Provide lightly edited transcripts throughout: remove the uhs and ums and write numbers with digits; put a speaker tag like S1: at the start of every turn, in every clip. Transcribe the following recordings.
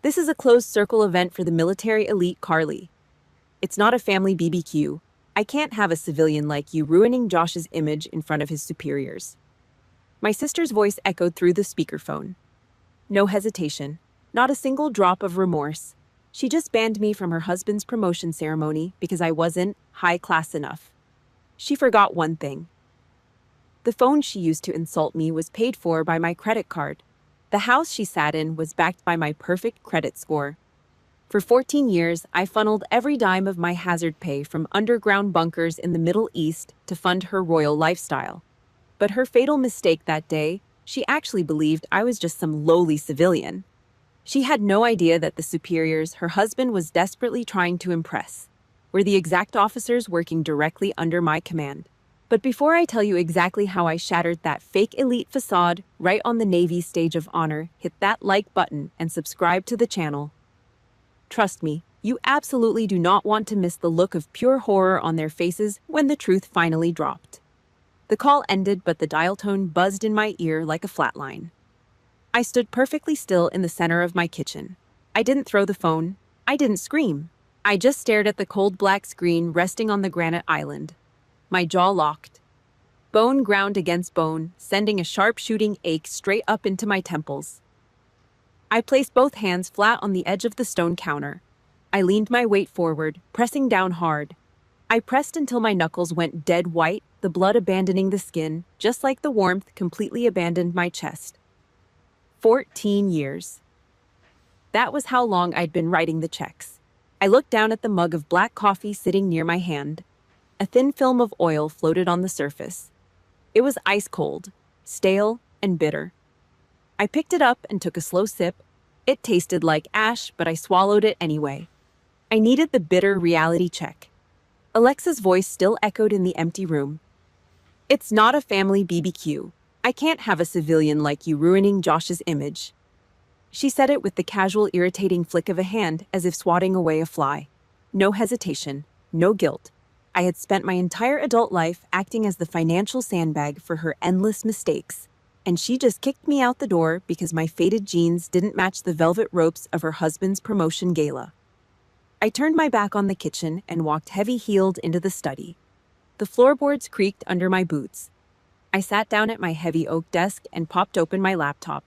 S1: This is a closed circle event for the military elite, Carly. It's not a family BBQ. I can't have a civilian like you ruining Josh's image in front of his superiors. My sister's voice echoed through the speakerphone. No hesitation, not a single drop of remorse. She just banned me from her husband's promotion ceremony because I wasn't high class enough. She forgot one thing. The phone she used to insult me was paid for by my credit card. The house she sat in was backed by my perfect credit score. For 14 years, I funneled every dime of my hazard pay from underground bunkers in the Middle East to fund her royal lifestyle. But her fatal mistake that day, she actually believed I was just some lowly civilian. She had no idea that the superiors her husband was desperately trying to impress were the exact officers working directly under my command. But before I tell you exactly how I shattered that fake elite facade right on the Navy's stage of honor, hit that like button and subscribe to the channel. Trust me, you absolutely do not want to miss the look of pure horror on their faces when the truth finally dropped. The call ended, but the dial tone buzzed in my ear like a flatline. I stood perfectly still in the center of my kitchen. I didn't throw the phone. I didn't scream. I just stared at the cold black screen resting on the granite island. My jaw locked. Bone ground against bone, sending a sharp shooting ache straight up into my temples. I placed both hands flat on the edge of the stone counter. I leaned my weight forward, pressing down hard. I pressed until my knuckles went dead white, the blood abandoning the skin, just like the warmth completely abandoned my chest. 14 years. That was how long I'd been writing the checks. I looked down at the mug of black coffee sitting near my hand. A thin film of oil floated on the surface. It was ice cold, stale, and bitter. I picked it up and took a slow sip. It tasted like ash, but I swallowed it anyway. I needed the bitter reality check. Alexa's voice still echoed in the empty room. It's not a family BBQ. I can't have a civilian like you ruining Josh's image. She said it with the casual, irritating flick of a hand as if swatting away a fly. No hesitation, no guilt. I had spent my entire adult life acting as the financial sandbag for her endless mistakes, and she just kicked me out the door because my faded jeans didn't match the velvet ropes of her husband's promotion gala. I turned my back on the kitchen and walked heavy-heeled into the study. The floorboards creaked under my boots. I sat down at my heavy oak desk and popped open my laptop.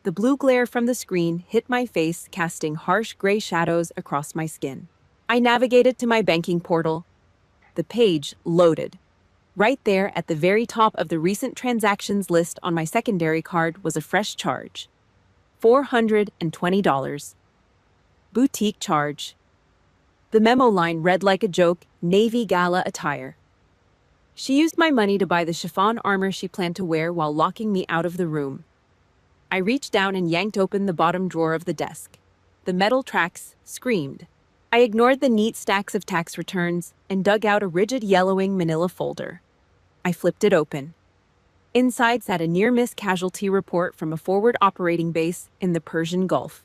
S1: The blue glare from the screen hit my face, casting harsh gray shadows across my skin. I navigated to my banking portal. The page loaded. Right there at the very top of the recent transactions list on my secondary card was a fresh charge. $420. Boutique charge. The memo line read like a joke, Navy gala attire. She used my money to buy the chiffon armor she planned to wear while locking me out of the room. I reached down and yanked open the bottom drawer of the desk. The metal tracks screamed. I ignored the neat stacks of tax returns and dug out a rigid yellowing manila folder. I flipped it open. Inside sat a near-miss casualty report from a forward operating base in the Persian Gulf.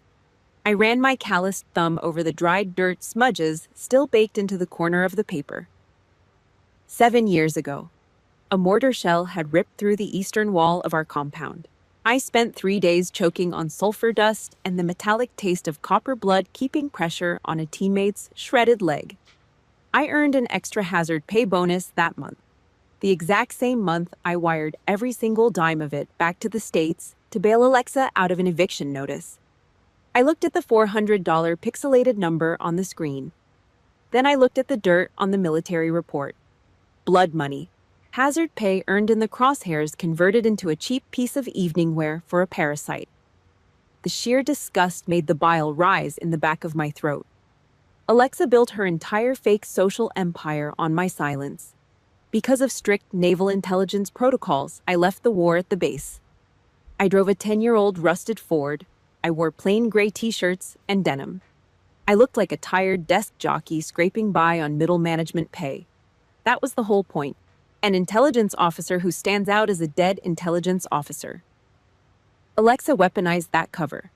S1: I ran my calloused thumb over the dried dirt smudges still baked into the corner of the paper. 7 years ago, a mortar shell had ripped through the eastern wall of our compound. I spent 3 days choking on sulfur dust and the metallic taste of copper blood keeping pressure on a teammate's shredded leg. I earned an extra hazard pay bonus that month. The exact same month I wired every single dime of it back to the States to bail Alexa out of an eviction notice. I looked at the $400 pixelated number on the screen. Then I looked at the dirt on the military report. Blood money. Hazard pay earned in the crosshairs converted into a cheap piece of evening wear for a parasite. The sheer disgust made the bile rise in the back of my throat. Alexa built her entire fake social empire on my silence. Because of strict naval intelligence protocols, I left the war at the base. I drove a 10-year-old rusted Ford. I wore plain gray t-shirts and denim. I looked like a tired desk jockey scraping by on middle management pay. That was the whole point. An intelligence officer who stands out as a dead intelligence officer. Alexa weaponized that cover.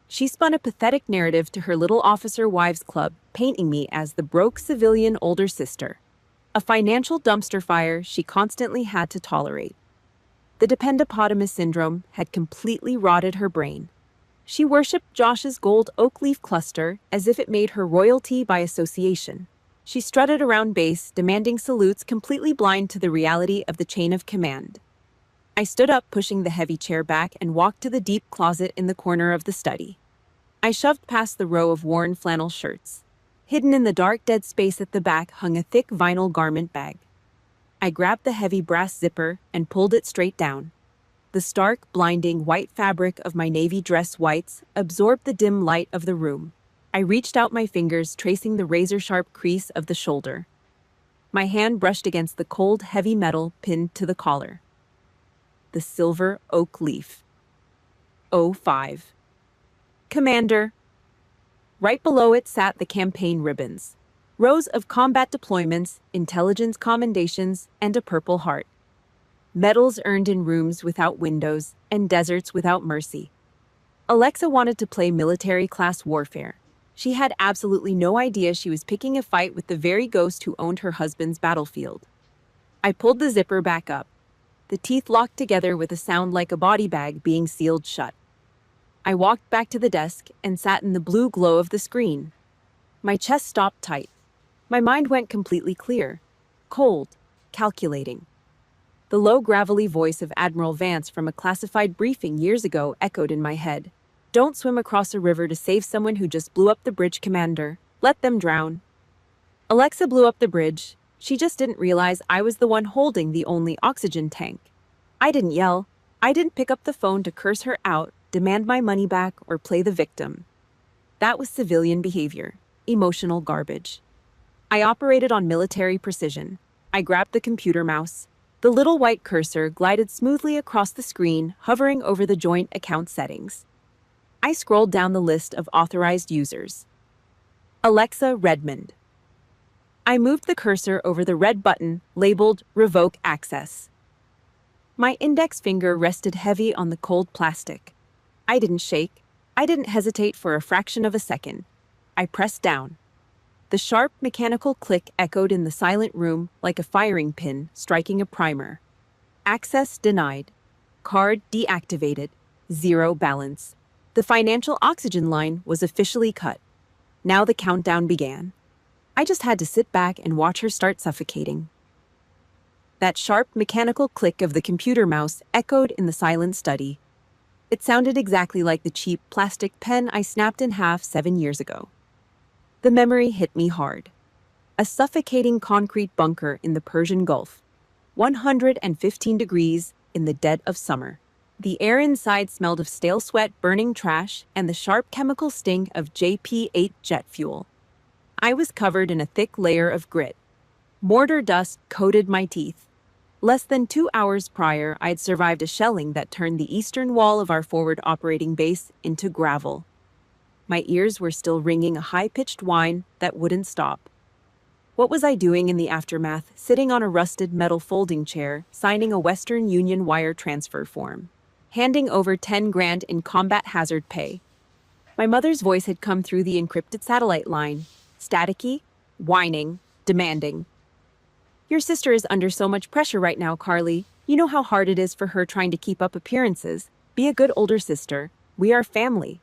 S1: She spun a pathetic narrative to her little officer wives club, painting me as the broke civilian older sister. A financial dumpster fire she constantly had to tolerate. The dependopotamus syndrome had completely rotted her brain. She worshipped Josh's gold oak leaf cluster as if it made her royalty by association. She strutted around base, demanding salutes, completely blind to the reality of the chain of command. I stood up, pushing the heavy chair back, and walked to the deep closet in the corner of the study. I shoved past the row of worn flannel shirts. Hidden in the dark dead space at the back hung a thick vinyl garment bag. I grabbed the heavy brass zipper and pulled it straight down. The stark, blinding white fabric of my navy dress whites absorbed the dim light of the room. I reached out my fingers, tracing the razor-sharp crease of the shoulder. My hand brushed against the cold, heavy metal pinned to the collar. The silver oak leaf. O5. Commander. Right below it sat the campaign ribbons. Rows of combat deployments, intelligence commendations, and a purple heart. Medals earned in rooms without windows and deserts without mercy. Alexa wanted to play military-class warfare. She had absolutely no idea she was picking a fight with the very ghost who owned her husband's battlefield. I pulled the zipper back up. The teeth locked together with a sound like a body bag being sealed shut. I walked back to the desk and sat in the blue glow of the screen. My chest stopped tight. My mind went completely clear. Cold. Calculating. The low, gravelly voice of Admiral Vance from a classified briefing years ago echoed in my head. Don't swim across a river to save someone who just blew up the bridge, Commander. Let them drown. Alexa blew up the bridge. She just didn't realize I was the one holding the only oxygen tank. I didn't yell. I didn't pick up the phone to curse her out, demand my money back, or play the victim. That was civilian behavior. Emotional garbage. I operated on military precision. I grabbed the computer mouse. The little white cursor glided smoothly across the screen, hovering over the joint account settings. I scrolled down the list of authorized users. Alexa Redmond. I moved the cursor over the red button labeled Revoke Access. My index finger rested heavy on the cold plastic. I didn't shake. I didn't hesitate for a fraction of a second. I pressed down. The sharp, mechanical click echoed in the silent room like a firing pin striking a primer. Access denied. Card deactivated. 0 balance. The financial oxygen line was officially cut. Now the countdown began. I just had to sit back and watch her start suffocating. That sharp, mechanical click of the computer mouse echoed in the silent study. It sounded exactly like the cheap plastic pen I snapped in half 7 years ago. The memory hit me hard. A suffocating concrete bunker in the Persian Gulf. 115 degrees in the dead of summer. The air inside smelled of stale sweat, burning trash, and the sharp chemical sting of JP-8 jet fuel. I was covered in a thick layer of grit. Mortar dust coated my teeth. Less than 2 hours prior, I'd survived a shelling that turned the eastern wall of our forward operating base into gravel. My ears were still ringing a high-pitched whine that wouldn't stop. What was I doing in the aftermath, sitting on a rusted metal folding chair, signing a Western Union wire transfer form, handing over 10 grand in combat hazard pay? My mother's voice had come through the encrypted satellite line, staticky, whining, demanding. Your sister is under so much pressure right now, Carly. You know how hard it is for her trying to keep up appearances. Be a good older sister. We are family.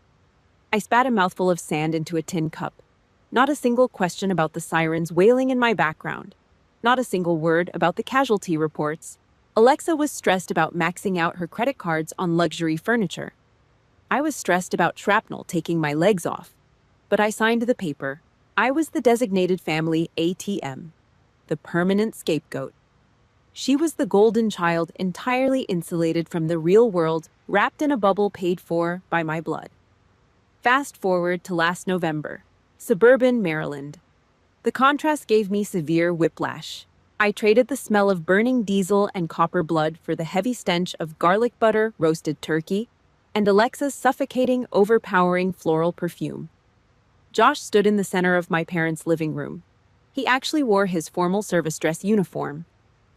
S1: I spat a mouthful of sand into a tin cup. Not a single question about the sirens wailing in my background. Not a single word about the casualty reports. Alexa was stressed about maxing out her credit cards on luxury furniture. I was stressed about shrapnel taking my legs off. But I signed the paper. I was the designated family ATM. The permanent scapegoat. She was the golden child entirely insulated from the real world, wrapped in a bubble paid for by my blood. Fast forward to last November, suburban Maryland. The contrast gave me severe whiplash. I traded the smell of burning diesel and copper blood for the heavy stench of garlic butter, roasted turkey, and Alexa's suffocating, overpowering floral perfume. Josh stood in the center of my parents' living room. He actually wore his formal service dress uniform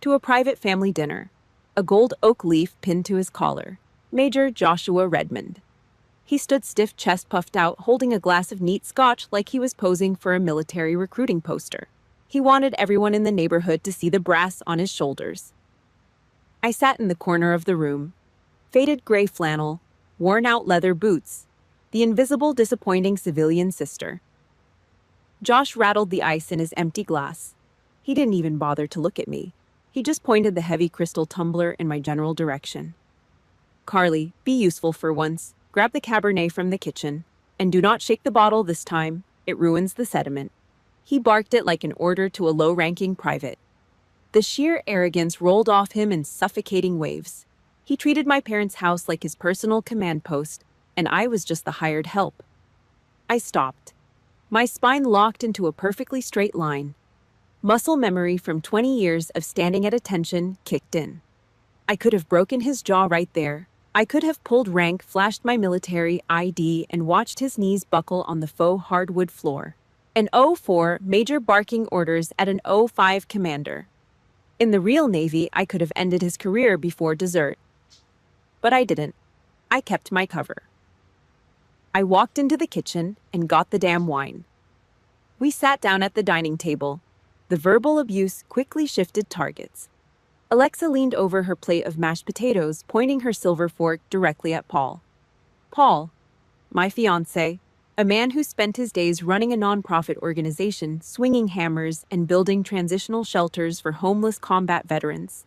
S1: to a private family dinner, a gold oak leaf pinned to his collar. Major Joshua Redmond. He stood stiff, chest puffed out, holding a glass of neat scotch like he was posing for a military recruiting poster. He wanted everyone in the neighborhood to see the brass on his shoulders. I sat in the corner of the room. Faded gray flannel, worn-out leather boots, The invisible, disappointing civilian sister. Josh rattled the ice in his empty glass. He didn't even bother to look at me. He just pointed the heavy crystal tumbler in my general direction. Carly, be useful for once. Grab the Cabernet from the kitchen. And do not shake the bottle this time. It ruins the sediment. He barked it like an order to a low-ranking private. The sheer arrogance rolled off him in suffocating waves. He treated my parents' house like his personal command post, and I was just the hired help. I stopped. My spine locked into a perfectly straight line. Muscle memory from 20 years of standing at attention kicked in. I could have broken his jaw right there. I could have pulled rank, flashed my military ID, and watched his knees buckle on the faux hardwood floor. An 04 major barking orders at an 05 commander. In the real Navy, I could have ended his career before dessert. But I didn't. I kept my cover. I walked into the kitchen and got the damn wine. We sat down at the dining table. The verbal abuse quickly shifted targets. Alexa leaned over her plate of mashed potatoes, pointing her silver fork directly at Paul. Paul, my fiancé, a man who spent his days running a nonprofit organization, swinging hammers, and building transitional shelters for homeless combat veterans.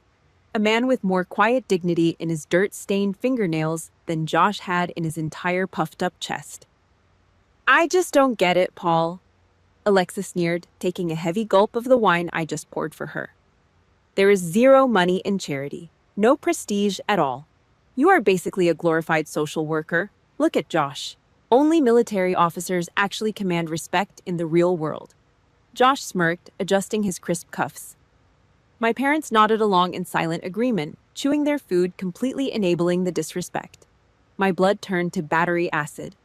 S1: A man with more quiet dignity in his dirt-stained fingernails than Josh had in his entire puffed-up chest. I just don't get it, Paul, Alexa sneered, taking a heavy gulp of the wine I just poured for her. There is zero money in charity, no prestige at all. You are basically a glorified social worker. Look at Josh. Only military officers actually command respect in the real world. Josh smirked, adjusting his crisp cuffs. My parents nodded along in silent agreement, chewing their food, completely enabling the disrespect. My blood turned to battery acid.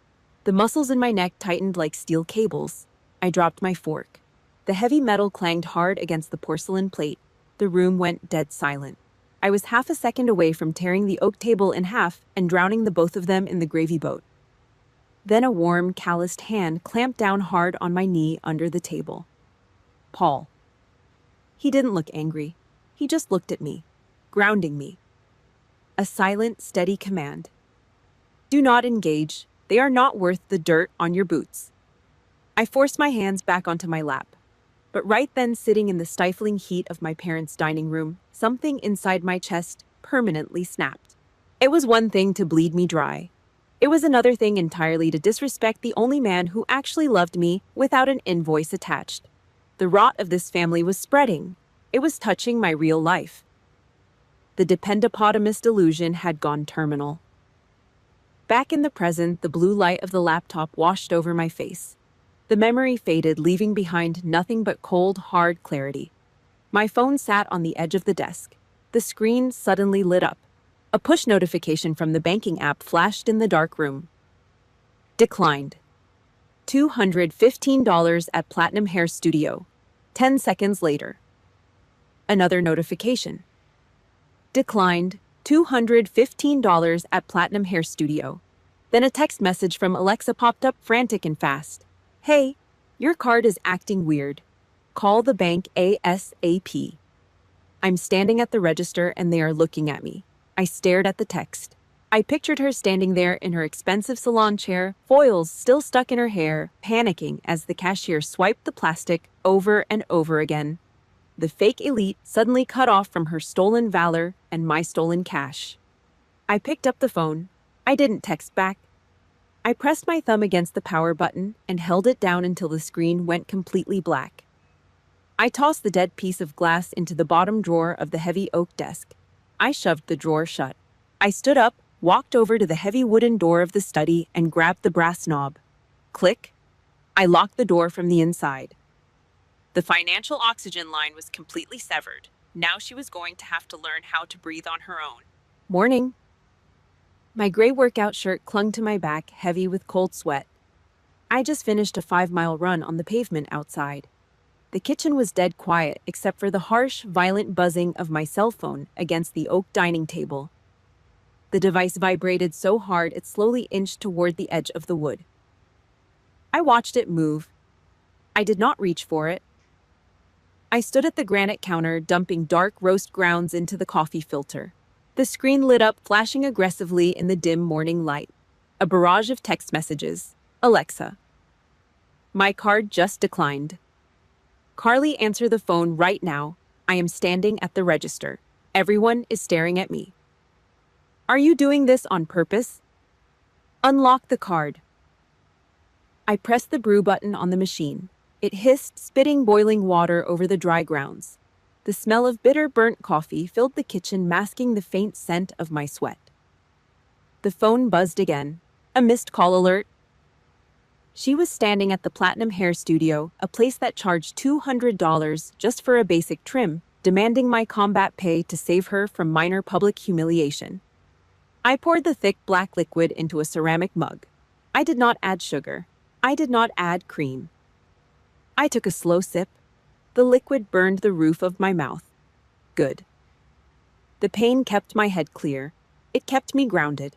S1: The muscles in my neck tightened like steel cables. I dropped my fork. The heavy metal clanged hard against the porcelain plate. The room went dead silent. I was half a second away from tearing the oak table in half and drowning the both of them in the gravy boat. Then a warm, calloused hand clamped down hard on my knee under the table. Paul. He didn't look angry. He just looked at me, grounding me. A silent, steady command. Do not engage. They are not worth the dirt on your boots. I forced my hands back onto my lap. But right then, sitting in the stifling heat of my parents' dining room, something inside my chest permanently snapped. It was one thing to bleed me dry. It was another thing entirely to disrespect the only man who actually loved me without an invoice attached. The rot of this family was spreading. It was touching my real life. The dependopotamus delusion had gone terminal. Back in the present, the blue light of the laptop washed over my face. The memory faded, leaving behind nothing but cold, hard clarity. My phone sat on the edge of the desk. The screen suddenly lit up. A push notification from the banking app flashed in the dark room. Declined. $215 at Platinum Hair Studio. 10 seconds later. Another notification. Declined. $215 at Platinum Hair Studio. Then a text message from Alexa popped up, frantic and fast. Hey, your card is acting weird. Call the bank ASAP. I'm standing at the register and they are looking at me. I stared at the text. I pictured her standing there in her expensive salon chair, foils still stuck in her hair, panicking as the cashier swiped the plastic over and over again. The fake elite suddenly cut off from her stolen valor and my stolen cash. I picked up the phone. I didn't text back. I pressed my thumb against the power button and held it down until the screen went completely black. I tossed the dead piece of glass into the bottom drawer of the heavy oak desk. I shoved the drawer shut. I stood up, walked over to the heavy wooden door of the study, and grabbed the brass knob. Click. I locked the door from the inside. The financial oxygen line was completely severed. Now she was going to have to learn how to breathe on her own. Morning. My gray workout shirt clung to my back, heavy with cold sweat. I just finished a 5-mile run on the pavement outside. The kitchen was dead quiet except for the harsh, violent buzzing of my cell phone against the oak dining table. The device vibrated so hard it slowly inched toward the edge of the wood. I watched it move. I did not reach for it. I stood at the granite counter, dumping dark roast grounds into the coffee filter. The screen lit up, flashing aggressively in the dim morning light. A barrage of text messages. Alexa. My card just declined. Carly, answer the phone right now. I am standing at the register. Everyone is staring at me. Are you doing this on purpose? Unlock the card. I pressed the brew button on the machine. It hissed, spitting boiling water over the dry grounds. The smell of bitter, burnt coffee filled the kitchen, masking the faint scent of my sweat. The phone buzzed again. A missed call alert. She was standing at the Platinum Hair Studio, a place that charged $200 just for a basic trim, demanding my combat pay to save her from minor public humiliation. I poured the thick black liquid into a ceramic mug. I did not add sugar. I did not add cream. I took a slow sip. The liquid burned the roof of my mouth. Good. The pain kept my head clear. It kept me grounded.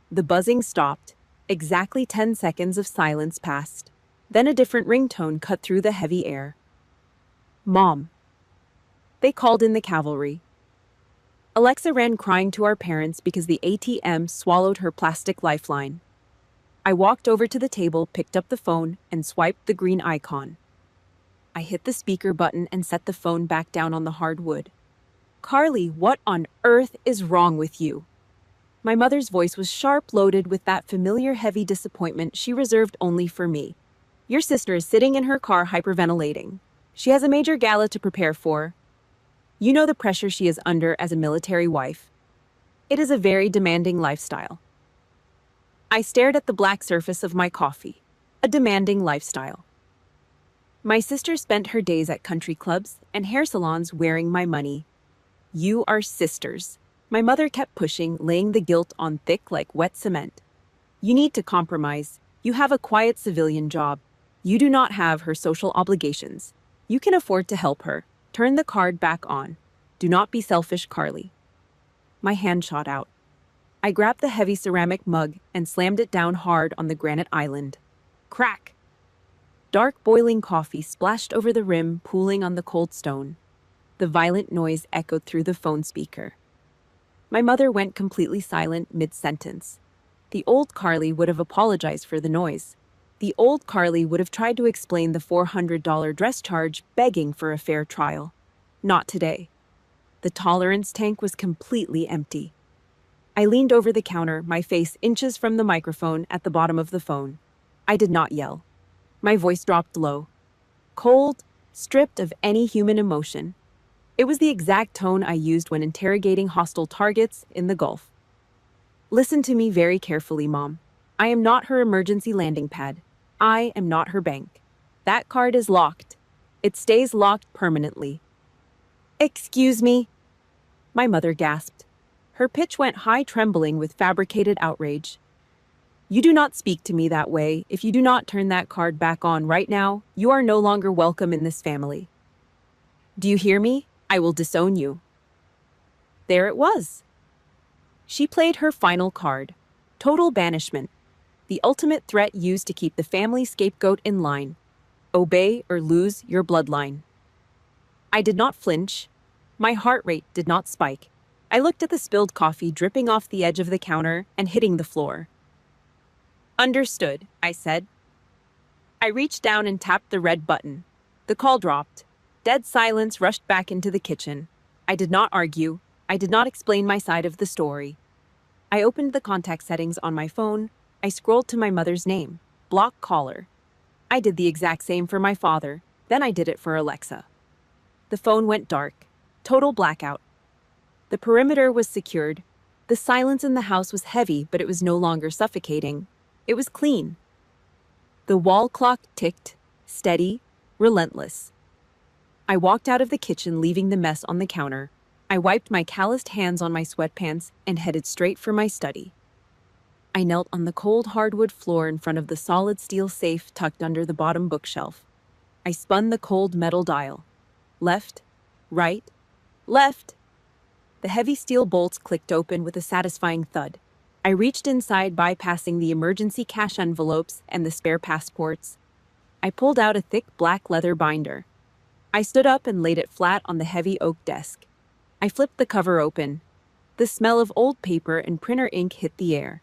S1: The buzzing stopped. Exactly 10 seconds of silence passed. Then a different ringtone cut through the heavy air. Mom. They called in the cavalry. Alexa ran crying to our parents because the ATM swallowed her plastic lifeline. I walked over to the table, picked up the phone, and swiped the green icon. I hit the speaker button and set the phone back down on the hard wood. Carly, what on earth is wrong with you? My mother's voice was sharp, loaded with that familiar heavy disappointment she reserved only for me. Your sister is sitting in her car hyperventilating. She has a major gala to prepare for. You know the pressure she is under as a military wife. It is a very demanding lifestyle. I stared at the black surface of my coffee. A demanding lifestyle. My sister spent her days at country clubs and hair salons wearing my money. You are sisters. My mother kept pushing, laying the guilt on thick like wet cement. You need to compromise. You have a quiet civilian job. You do not have her social obligations. You can afford to help her. Turn the card back on. Do not be selfish, Carly. My hand shot out. I grabbed the heavy ceramic mug and slammed it down hard on the granite island. Crack! Dark boiling coffee splashed over the rim, pooling on the cold stone. The violent noise echoed through the phone speaker. My mother went completely silent mid-sentence. The old Carly would have apologized for the noise. The old Carly would have tried to explain the $400 dress charge, begging for a fair trial. Not today. The tolerance tank was completely empty. I leaned over the counter, my face inches from the microphone at the bottom of the phone. I did not yell. My voice dropped low. Cold, stripped of any human emotion. It was the exact tone I used when interrogating hostile targets in the Gulf. Listen to me very carefully, Mom. I am not her emergency landing pad. I am not her bank. That card is locked. It stays locked permanently. Excuse me? My mother gasped. Her pitch went high, trembling with fabricated outrage. You do not speak to me that way. If you do not turn that card back on right now, you are no longer welcome in this family. Do you hear me? I will disown you. There it was. She played her final card. Total banishment. The ultimate threat used to keep the family scapegoat in line. Obey or lose your bloodline. I did not flinch. My heart rate did not spike. I looked at the spilled coffee dripping off the edge of the counter and hitting the floor. Understood, I said. I reached down and tapped the red button. The call dropped. Dead silence rushed back into the kitchen. I did not argue. I did not explain my side of the story. I opened the contact settings on my phone. I scrolled to my mother's name. Block caller. I did the exact same for my father. Then I did it for Alexa. The phone went dark. Total blackout. The perimeter was secured. The silence in the house was heavy, but it was no longer suffocating. It was clean. The wall clock ticked, steady, relentless. I walked out of the kitchen, leaving the mess on the counter. I wiped my calloused hands on my sweatpants and headed straight for my study. I knelt on the cold hardwood floor in front of the solid steel safe tucked under the bottom bookshelf. I spun the cold metal dial. Left, right, left. The heavy steel bolts clicked open with a satisfying thud. I reached inside, bypassing the emergency cash envelopes and the spare passports. I pulled out a thick black leather binder. I stood up and laid it flat on the heavy oak desk. I flipped the cover open. The smell of old paper and printer ink hit the air.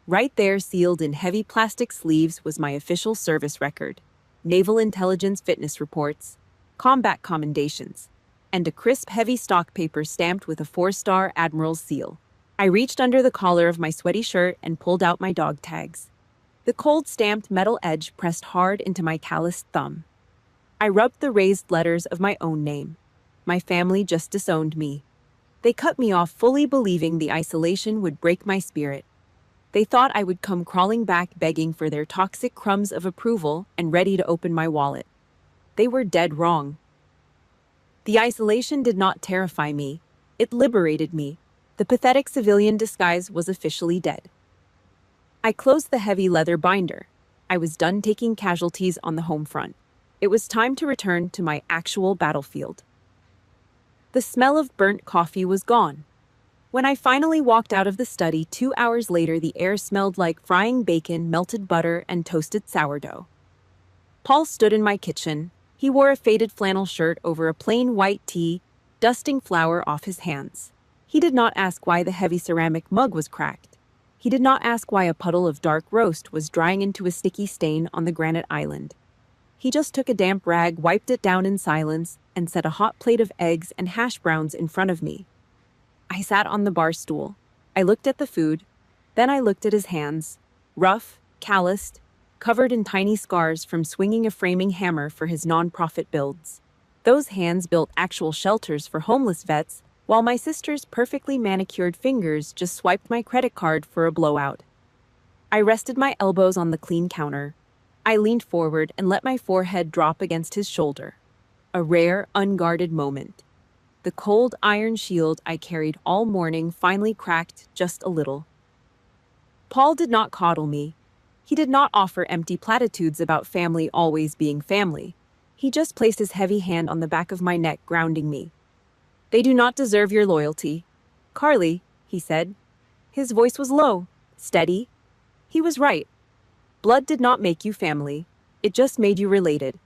S1: Right there, sealed in heavy plastic sleeves, was my official service record, naval intelligence fitness reports, combat commendations, and a crisp, heavy stock paper stamped with a 4-star admiral's seal. I reached under the collar of my sweaty shirt and pulled out my dog tags. The cold stamped metal edge pressed hard into my calloused thumb. I rubbed the raised letters of my own name. My family just disowned me. They cut me off, fully believing the isolation would break my spirit. They thought I would come crawling back begging for their toxic crumbs of approval and ready to open my wallet. They were dead wrong. The isolation did not terrify me. It liberated me. The pathetic civilian disguise was officially dead. I closed the heavy leather binder. I was done taking casualties on the home front. It was time to return to my actual battlefield. The smell of burnt coffee was gone. When I finally walked out of the study 2 hours later, the air smelled like frying bacon, melted butter, and toasted sourdough. Paul stood in my kitchen. He wore a faded flannel shirt over a plain white tee, dusting flour off his hands. He did not ask why the heavy ceramic mug was cracked. He did not ask why a puddle of dark roast was drying into a sticky stain on the granite island. He just took a damp rag, wiped it down in silence, and set a hot plate of eggs and hash browns in front of me. I sat on the bar stool. I looked at the food. Then I looked at his hands, rough, calloused, covered in tiny scars from swinging a framing hammer for his non-profit builds. Those hands built actual shelters for homeless vets, while my sister's perfectly manicured fingers just swiped my credit card for a blowout. I rested my elbows on the clean counter. I leaned forward and let my forehead drop against his shoulder. A rare, unguarded moment. The cold iron shield I carried all morning finally cracked just a little. Paul did not coddle me. He did not offer empty platitudes about family always being family. He just placed his heavy hand on the back of my neck, grounding me. "They do not deserve your loyalty. Carly," he said. His voice was low, steady. He was right. Blood did not make you family. It just made you related.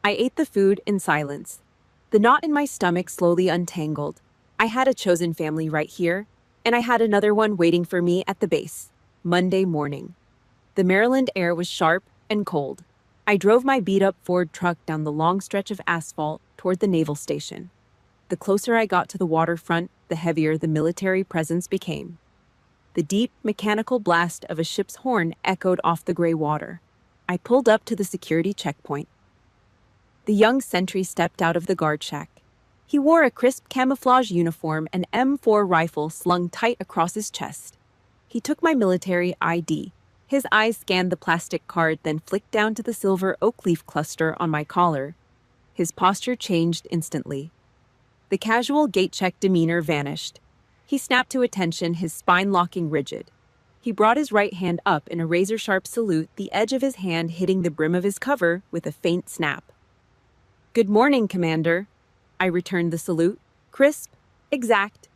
S1: I ate the food in silence. The knot in my stomach slowly untangled. I had a chosen family right here, and I had another one waiting for me at the base. Monday morning. The Maryland air was sharp and cold. I drove my beat-up Ford truck down the long stretch of asphalt toward the naval station. The closer I got to the waterfront, the heavier the military presence became. The deep, mechanical blast of a ship's horn echoed off the gray water. I pulled up to the security checkpoint. The young sentry stepped out of the guard shack. He wore a crisp camouflage uniform and M4 rifle slung tight across his chest. He took my military ID. His eyes scanned the plastic card, then flicked down to the silver oak leaf cluster on my collar. His posture changed instantly. The casual gate-check demeanor vanished. He snapped to attention, his spine locking rigid. He brought his right hand up in a razor-sharp salute, the edge of his hand hitting the brim of his cover with a faint snap. "Good morning, Commander." I returned the salute. Crisp, exact.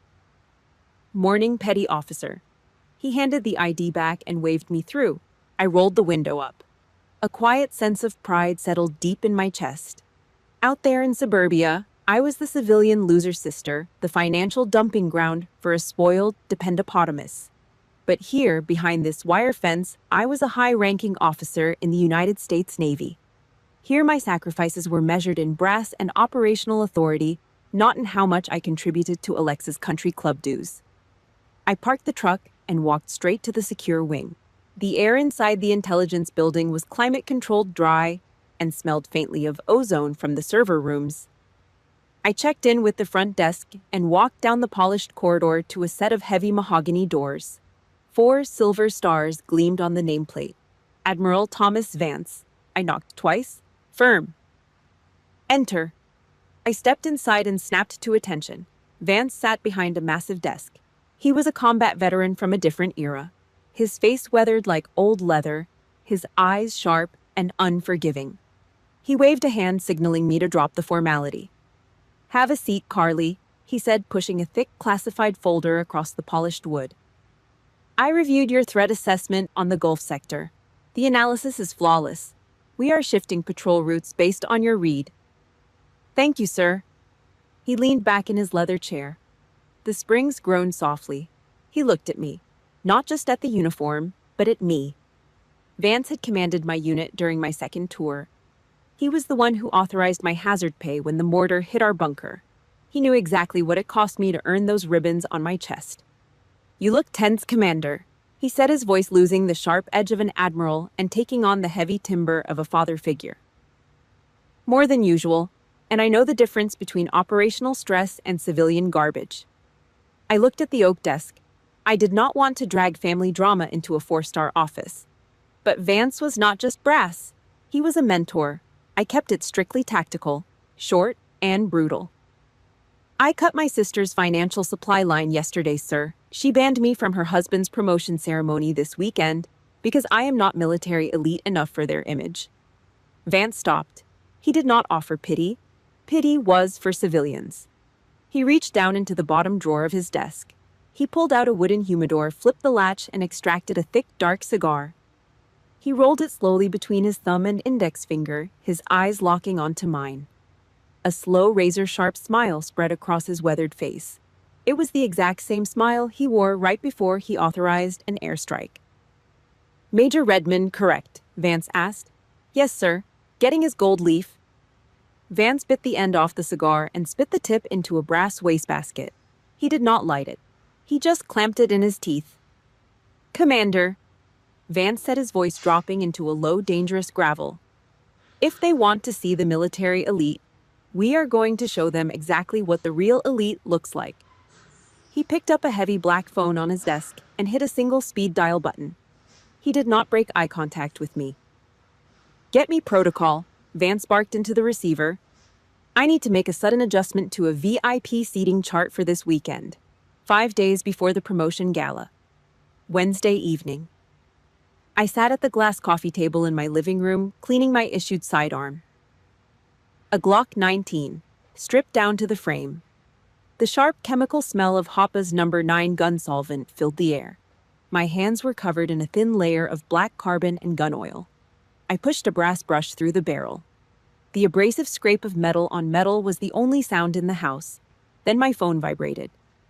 S1: "Morning, Petty Officer." He handed the ID back and waved me through. I rolled the window up. A quiet sense of pride settled deep in my chest. Out there in suburbia, I was the civilian loser sister, the financial dumping ground for a spoiled dependopotamus. But here, behind this wire fence, I was a high-ranking officer in the United States Navy. Here my sacrifices were measured in brass and operational authority, not in how much I contributed to Alexa's country club dues. I parked the truck and walked straight to the secure wing. The air inside the intelligence building was climate-controlled, dry, and smelled faintly of ozone from the server rooms. I checked in with the front desk and walked down the polished corridor to a set of heavy mahogany doors. 4 silver stars gleamed on the nameplate. Admiral Thomas Vance. I knocked twice. Firm. "Enter." I stepped inside and snapped to attention. Vance sat behind a massive desk. He was a combat veteran from a different era. His face weathered like old leather, his eyes sharp and unforgiving. He waved a hand, signaling me to drop the formality. "Have a seat, Carly," he said, pushing a thick classified folder across the polished wood. "I reviewed your threat assessment on the Gulf sector. The analysis is flawless. We are shifting patrol routes based on your read." "Thank you, sir." He leaned back in his leather chair. The springs groaned softly. He looked at me. not just at the uniform, but at me. Vance had commanded my unit during my second tour. He was the one who authorized my hazard pay when the mortar hit our bunker. He knew exactly what it cost me to earn those ribbons on my chest. "You look tense, Commander," he said, his voice losing the sharp edge of an admiral and taking on the heavy timbre of a father figure. "More than usual, and I know the difference between operational stress and civilian garbage." I looked at the oak desk. I did not want to drag family drama into a 4-star office. But Vance was not just brass. He was a mentor. I kept it strictly tactical, short, and brutal. "I cut my sister's financial supply line yesterday, sir. She banned me from her husband's promotion ceremony this weekend because I am not military elite enough for their image." Vance stopped. He did not offer pity. Pity was for civilians. He reached down into the bottom drawer of his desk. He pulled out a wooden humidor, flipped the latch, and extracted a thick, dark cigar. He rolled it slowly between his thumb and index finger, his eyes locking onto mine. A slow, razor-sharp smile spread across his weathered face. It was the exact same smile he wore right before he authorized an airstrike. "Major Redmond, correct?" Vance asked. "Yes, sir. Getting his gold leaf." Vance bit the end off the cigar and spit the tip into a brass wastebasket. He did not light it. He just clamped it in his teeth. "Commander," Vance said, his voice dropping into a low, dangerous gravel, "if they want to see the military elite, we are going to show them exactly what the real elite looks like." He picked up a heavy black phone on his desk and hit a single speed dial button. He did not break eye contact with me. "Get me protocol," Vance barked into the receiver. "I need to make a sudden adjustment to a VIP seating chart for this weekend, 5 days before the promotion gala. Wednesday evening." I sat at the glass coffee table in my living room, cleaning my issued sidearm. A Glock 19, stripped down to the frame. The sharp chemical smell of Hoppa's No. 9 gun solvent filled the air. My hands were covered in a thin layer of black carbon and gun oil. I pushed a brass brush through the barrel. The abrasive scrape of metal on metal was the only sound in the house. Then my phone vibrated.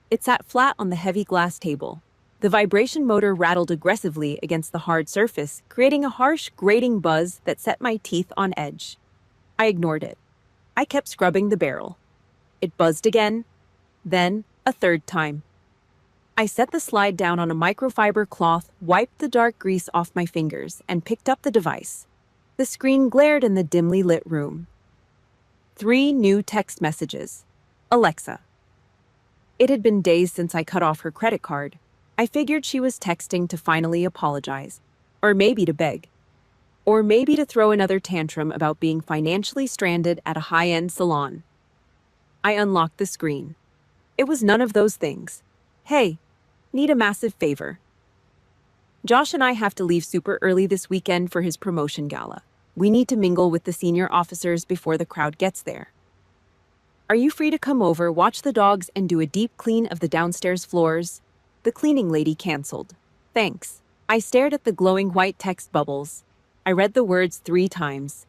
S1: It sat flat on the heavy glass table. The vibration motor rattled aggressively against the hard surface, creating a harsh, grating buzz that set my teeth on edge. I ignored it. I kept scrubbing the barrel. It buzzed again, then a third time. I set the slide down on a microfiber cloth, wiped the dark grease off my fingers, and picked up the device. The screen glared in the dimly lit room. 3 new text messages. Alexa. It had been days since I cut off her credit card. I figured she was texting to finally apologize, or maybe to beg, or maybe to throw another tantrum about being financially stranded at a high-end salon. I unlocked the screen. It was none of those things. "Hey, need a massive favor. Josh and I have to leave super early this weekend for his promotion gala. We need to mingle with the senior officers before the crowd gets there. Are you free to come over, watch the dogs, and do a deep clean of the downstairs floors?" The cleaning lady canceled. "Thanks." I stared at the glowing white text bubbles. I read the words 3 times.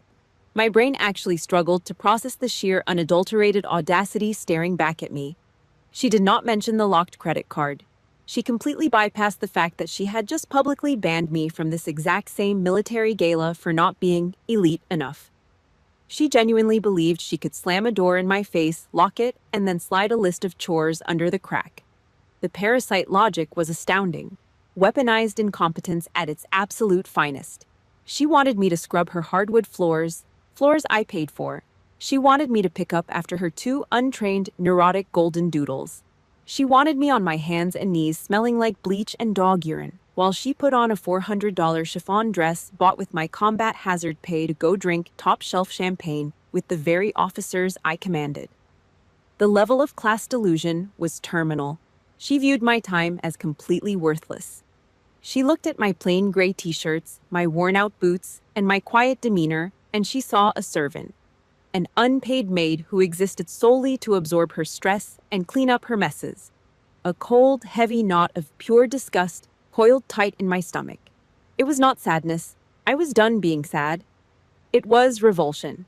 S1: My brain actually struggled to process the sheer, unadulterated audacity staring back at me. She did not mention the locked credit card. She completely bypassed the fact that she had just publicly banned me from this exact same military gala for not being elite enough. She genuinely believed she could slam a door in my face, lock it, and then slide a list of chores under the crack. The parasite logic was astounding. Weaponized incompetence at its absolute finest. She wanted me to scrub her hardwood floors I paid for. She wanted me to pick up after her 2 untrained, neurotic golden doodles. She wanted me on my hands and knees smelling like bleach and dog urine, while she put on a $400 chiffon dress bought with my combat hazard pay to go drink top-shelf champagne with the very officers I commanded. The level of class delusion was terminal. She viewed my time as completely worthless. She looked at my plain gray t-shirts, my worn-out boots, and my quiet demeanor, and she saw a servant. An unpaid maid who existed solely to absorb her stress and clean up her messes. A cold, heavy knot of pure disgust coiled tight in my stomach. It was not sadness. I was done being sad. It was revulsion.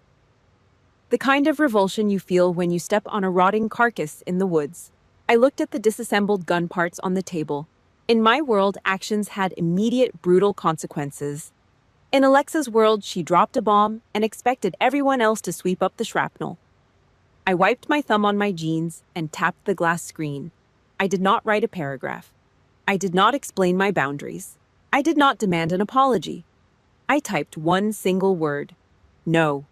S1: The kind of revulsion you feel when you step on a rotting carcass in the woods. I looked at the disassembled gun parts on the table. In my world, actions had immediate, brutal consequences. In Alexa's world, she dropped a bomb and expected everyone else to sweep up the shrapnel. I wiped my thumb on my jeans and tapped the glass screen. I did not write a paragraph. I did not explain my boundaries. I did not demand an apology. I typed one single word. No.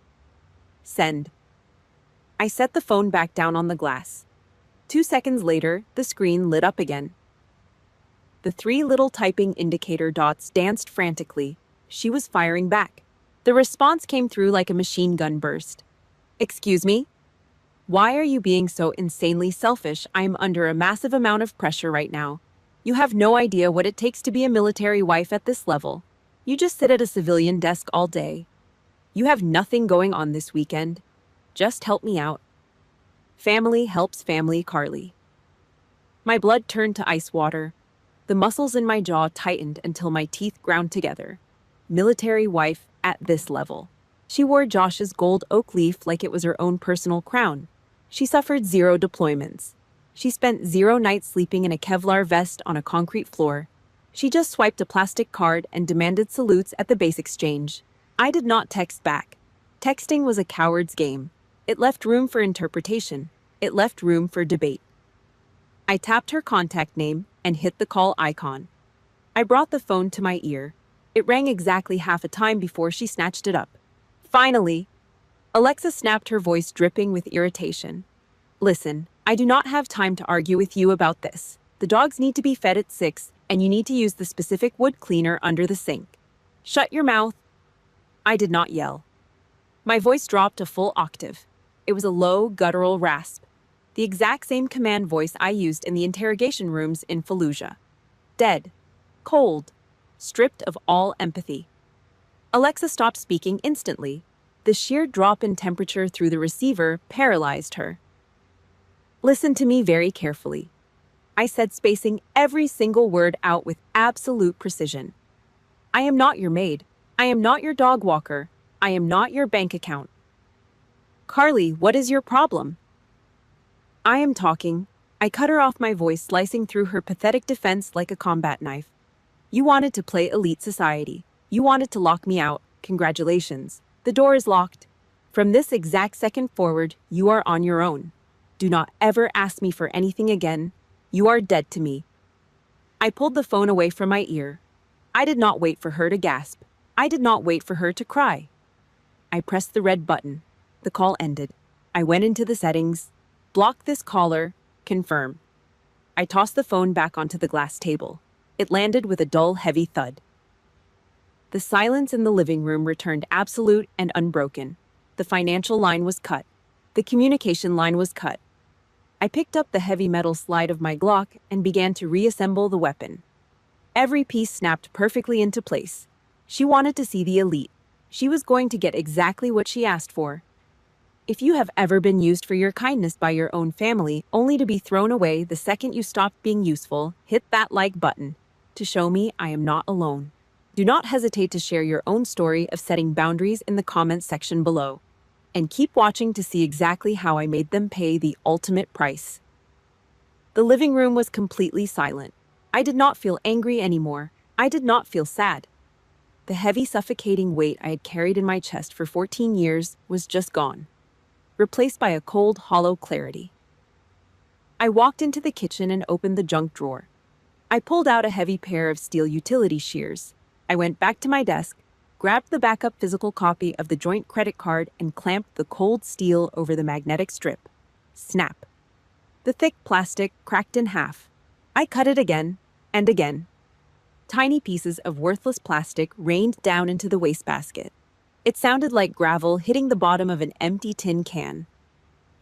S1: Send. I set the phone back down on the glass. 2 seconds later, the screen lit up again. The 3 little typing indicator dots danced frantically. She was firing back. The response came through like a machine gun burst. Excuse me? Why are you being so insanely selfish? I am under a massive amount of pressure right now. You have no idea what it takes to be a military wife at this level. You just sit at a civilian desk all day. You have nothing going on this weekend. Just help me out. Family helps family, Carly. My blood turned to ice water. The muscles in my jaw tightened until my teeth ground together. Military wife at this level. She wore Josh's gold oak leaf like it was her own personal crown. She suffered 0 deployments. She spent 0 nights sleeping in a Kevlar vest on a concrete floor. She just swiped a plastic card and demanded salutes at the base exchange. I did not text back. Texting was a coward's game. It left room for interpretation. It left room for debate. I tapped her contact name and hit the call icon. I brought the phone to my ear. It rang exactly half a time before she snatched it up. Finally! Alexa snapped, her voice dripping with irritation. Listen, I do not have time to argue with you about this. The dogs need to be fed at 6, and you need to use the specific wood cleaner under the sink. Shut your mouth. I did not yell. My voice dropped a full octave. It was a low, guttural rasp. The exact same command voice I used in the interrogation rooms in Fallujah. Dead. Cold. Stripped of all empathy. Alexa stopped speaking instantly. The sheer drop in temperature through the receiver paralyzed her. Listen to me very carefully. I said, spacing every single word out with absolute precision. I am not your maid. I am not your dog walker. I am not your bank account. Carly, what is your problem? I am talking. I cut her off, my voice slicing through her pathetic defense like a combat knife. You wanted to play elite society. You wanted to lock me out. Congratulations. The door is locked. From this exact second forward, you are on your own. Do not ever ask me for anything again. You are dead to me. I pulled the phone away from my ear. I did not wait for her to gasp. I did not wait for her to cry. I pressed the red button. The call ended. I went into the settings. Block this caller. Confirm. I tossed the phone back onto the glass table. It landed with a dull, heavy thud. The silence in the living room returned absolute and unbroken. The financial line was cut. The communication line was cut. I picked up the heavy metal slide of my Glock and began to reassemble the weapon. Every piece snapped perfectly into place. She wanted to see the elite. She was going to get exactly what she asked for. If you have ever been used for your kindness by your own family, only to be thrown away the second you stopped being useful, hit that like button to show me I am not alone. Do not hesitate to share your own story of setting boundaries in the comments section below. And keep watching to see exactly how I made them pay the ultimate price. The living room was completely silent. I did not feel angry anymore. I did not feel sad. The heavy, suffocating weight I had carried in my chest for 14 years was just gone, replaced by a cold, hollow clarity. I walked into the kitchen and opened the junk drawer. I pulled out a heavy pair of steel utility shears. I went back to my desk, grabbed the backup physical copy of the joint credit card, and clamped the cold steel over the magnetic strip. Snap. The thick plastic cracked in half. I cut it again and again. Tiny pieces of worthless plastic rained down into the wastebasket. It sounded like gravel hitting the bottom of an empty tin can.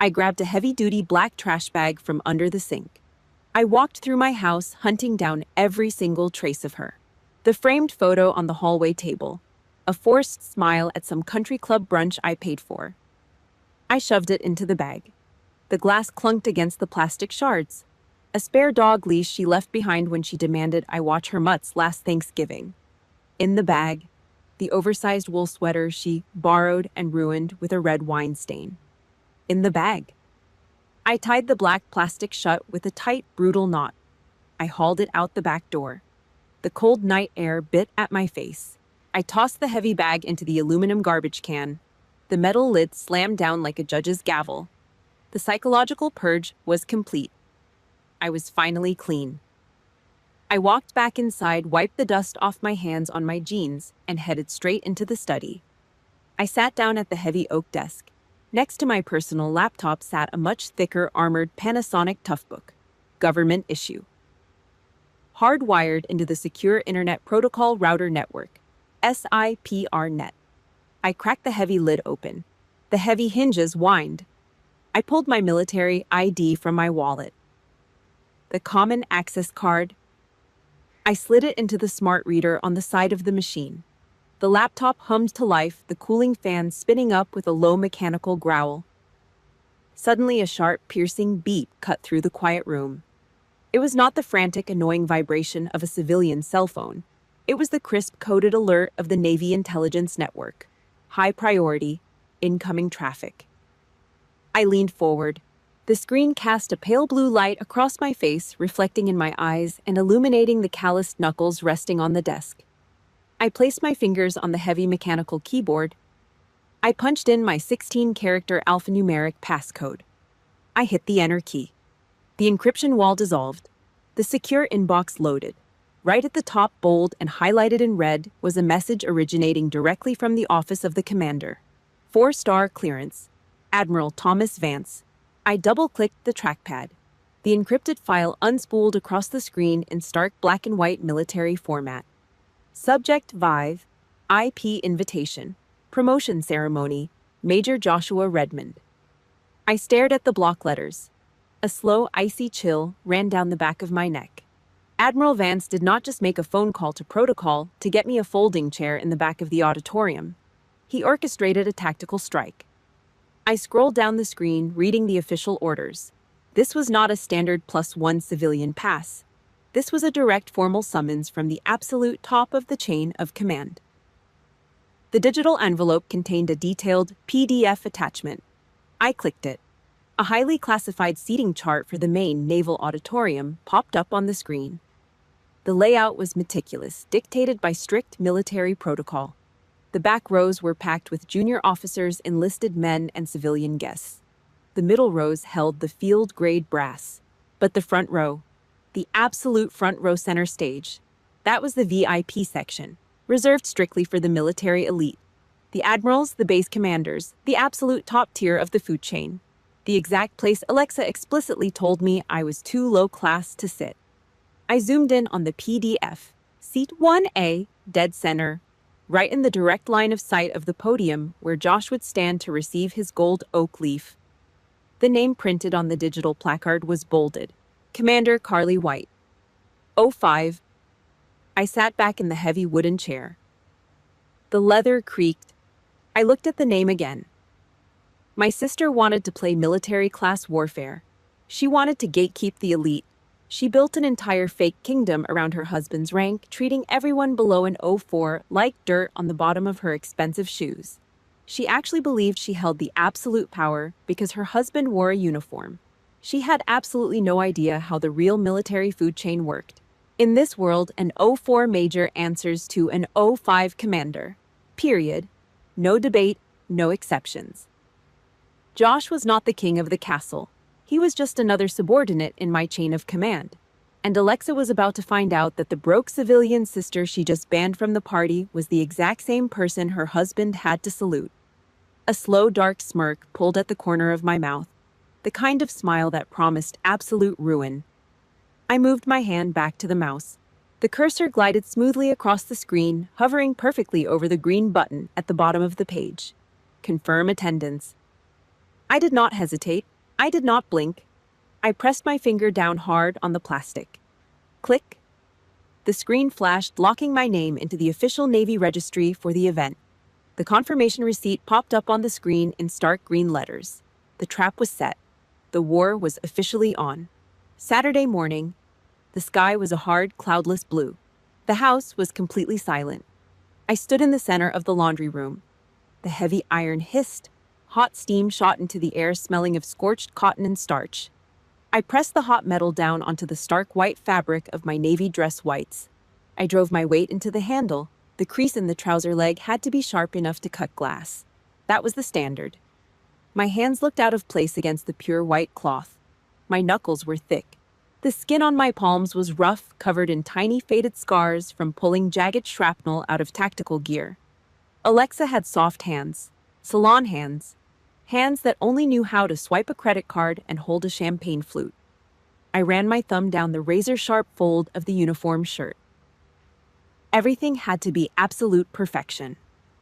S1: I grabbed a heavy-duty black trash bag from under the sink. I walked through my house, hunting down every single trace of her. The framed photo on the hallway table. A forced smile at some country club brunch I paid for. I shoved it into the bag. The glass clunked against the plastic shards. A spare dog leash she left behind when she demanded I watch her mutts last Thanksgiving. In the bag, the oversized wool sweater she borrowed and ruined with a red wine stain. In the bag. I tied the black plastic shut with a tight, brutal knot. I hauled it out the back door. The cold night air bit at my face. I tossed the heavy bag into the aluminum garbage can. The metal lid slammed down like a judge's gavel. The psychological purge was complete. I was finally clean. I walked back inside, wiped the dust off my hands on my jeans, and headed straight into the study. I sat down at the heavy oak desk. Next to my personal laptop sat a much thicker armored Panasonic Toughbook, government issue, hardwired into the Secure Internet Protocol Router Network, SIPRnet. I cracked the heavy lid open. The heavy hinges whined. I pulled my military ID from my wallet. The common access card. I slid it into the smart reader on the side of the machine. The laptop hummed to life, the cooling fan spinning up with a low mechanical growl. Suddenly, a sharp, piercing beep cut through the quiet room. It was not the frantic, annoying vibration of a civilian cell phone. It was the crisp, coded alert of the Navy Intelligence Network. High priority, incoming traffic. I leaned forward. The screen cast a pale blue light across my face, reflecting in my eyes and illuminating the calloused knuckles resting on the desk. I placed my fingers on the heavy mechanical keyboard. I punched in my 16-character alphanumeric passcode. I hit the enter key. The encryption wall dissolved. The secure inbox loaded. Right at the top, bold and highlighted in red, was a message originating directly from the office of the commander. 4-star clearance. Admiral Thomas Vance. I double-clicked the trackpad. The encrypted file unspooled across the screen in stark black and white military format. Subject Vive, IP invitation, promotion ceremony, Major Joshua Redmond. I stared at the block letters. A slow, icy chill ran down the back of my neck. Admiral Vance did not just make a phone call to protocol to get me a folding chair in the back of the auditorium. He orchestrated a tactical strike. I scrolled down the screen, reading the official orders. This was not a standard +1 civilian pass. This was a direct formal summons from the absolute top of the chain of command. The digital envelope contained a detailed PDF attachment. I clicked it. A highly classified seating chart for the main naval auditorium popped up on the screen. The layout was meticulous, dictated by strict military protocol. The back rows were packed with junior officers, enlisted men, and civilian guests. The middle rows held the field-grade brass. But the front row, the absolute front row center stage, that was the VIP section, reserved strictly for the military elite. The admirals, the base commanders, the absolute top tier of the food chain. The exact place Alexa explicitly told me I was too low class to sit. I zoomed in on the PDF. Seat 1A, dead center, right in the direct line of sight of the podium where Josh would stand to receive his gold oak leaf. The name printed on the digital placard was bolded. Commander Carly White. 05. I sat back in the heavy wooden chair. The leather creaked. I looked at the name again. My sister wanted to play military-class warfare. She wanted to gatekeep the elite. She built an entire fake kingdom around her husband's rank, treating everyone below an 04 like dirt on the bottom of her expensive shoes. She actually believed she held the absolute power because her husband wore a uniform. She had absolutely no idea how the real military food chain worked. In this world, an 04 major answers to an 05 commander. Period. No debate, no exceptions. Josh was not the king of the castle. He was just another subordinate in my chain of command. And Alexa was about to find out that the broke civilian sister she just banned from the party was the exact same person her husband had to salute. A slow, dark smirk pulled at the corner of my mouth, the kind of smile that promised absolute ruin. I moved my hand back to the mouse. The cursor glided smoothly across the screen, hovering perfectly over the green button at the bottom of the page. Confirm attendance. I did not hesitate. I did not blink. I pressed my finger down hard on the plastic. Click. The screen flashed, locking my name into the official Navy registry for the event. The confirmation receipt popped up on the screen in stark green letters. The trap was set. The war was officially on. Saturday morning. The sky was a hard, cloudless blue. The house was completely silent. I stood in the center of the laundry room. The heavy iron hissed. Hot steam shot into the air, smelling of scorched cotton and starch. I pressed the hot metal down onto the stark white fabric of my navy dress whites. I drove my weight into the handle. The crease in the trouser leg had to be sharp enough to cut glass. That was the standard. My hands looked out of place against the pure white cloth. My knuckles were thick. The skin on my palms was rough, covered in tiny faded scars from pulling jagged shrapnel out of tactical gear. Alexa had soft hands, salon hands, hands that only knew how to swipe a credit card and hold a champagne flute. I ran my thumb down the razor-sharp fold of the uniform shirt. Everything had to be absolute perfection.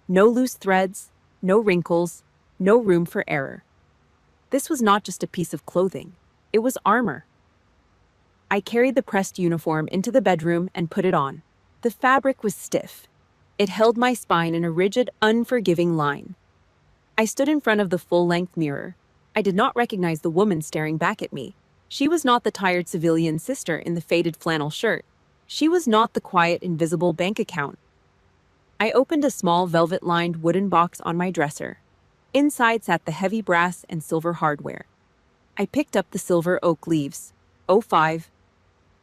S1: No loose threads, no wrinkles, no room for error. This was not just a piece of clothing. It was armor. I carried the pressed uniform into the bedroom and put it on. The fabric was stiff. It held my spine in a rigid, unforgiving line. I stood in front of the full-length mirror. I did not recognize the woman staring back at me. She was not the tired civilian sister in the faded flannel shirt. She was not the quiet, invisible bank account. I opened a small velvet-lined wooden box on my dresser. Inside sat the heavy brass and silver hardware. I picked up the silver oak leaves. '05.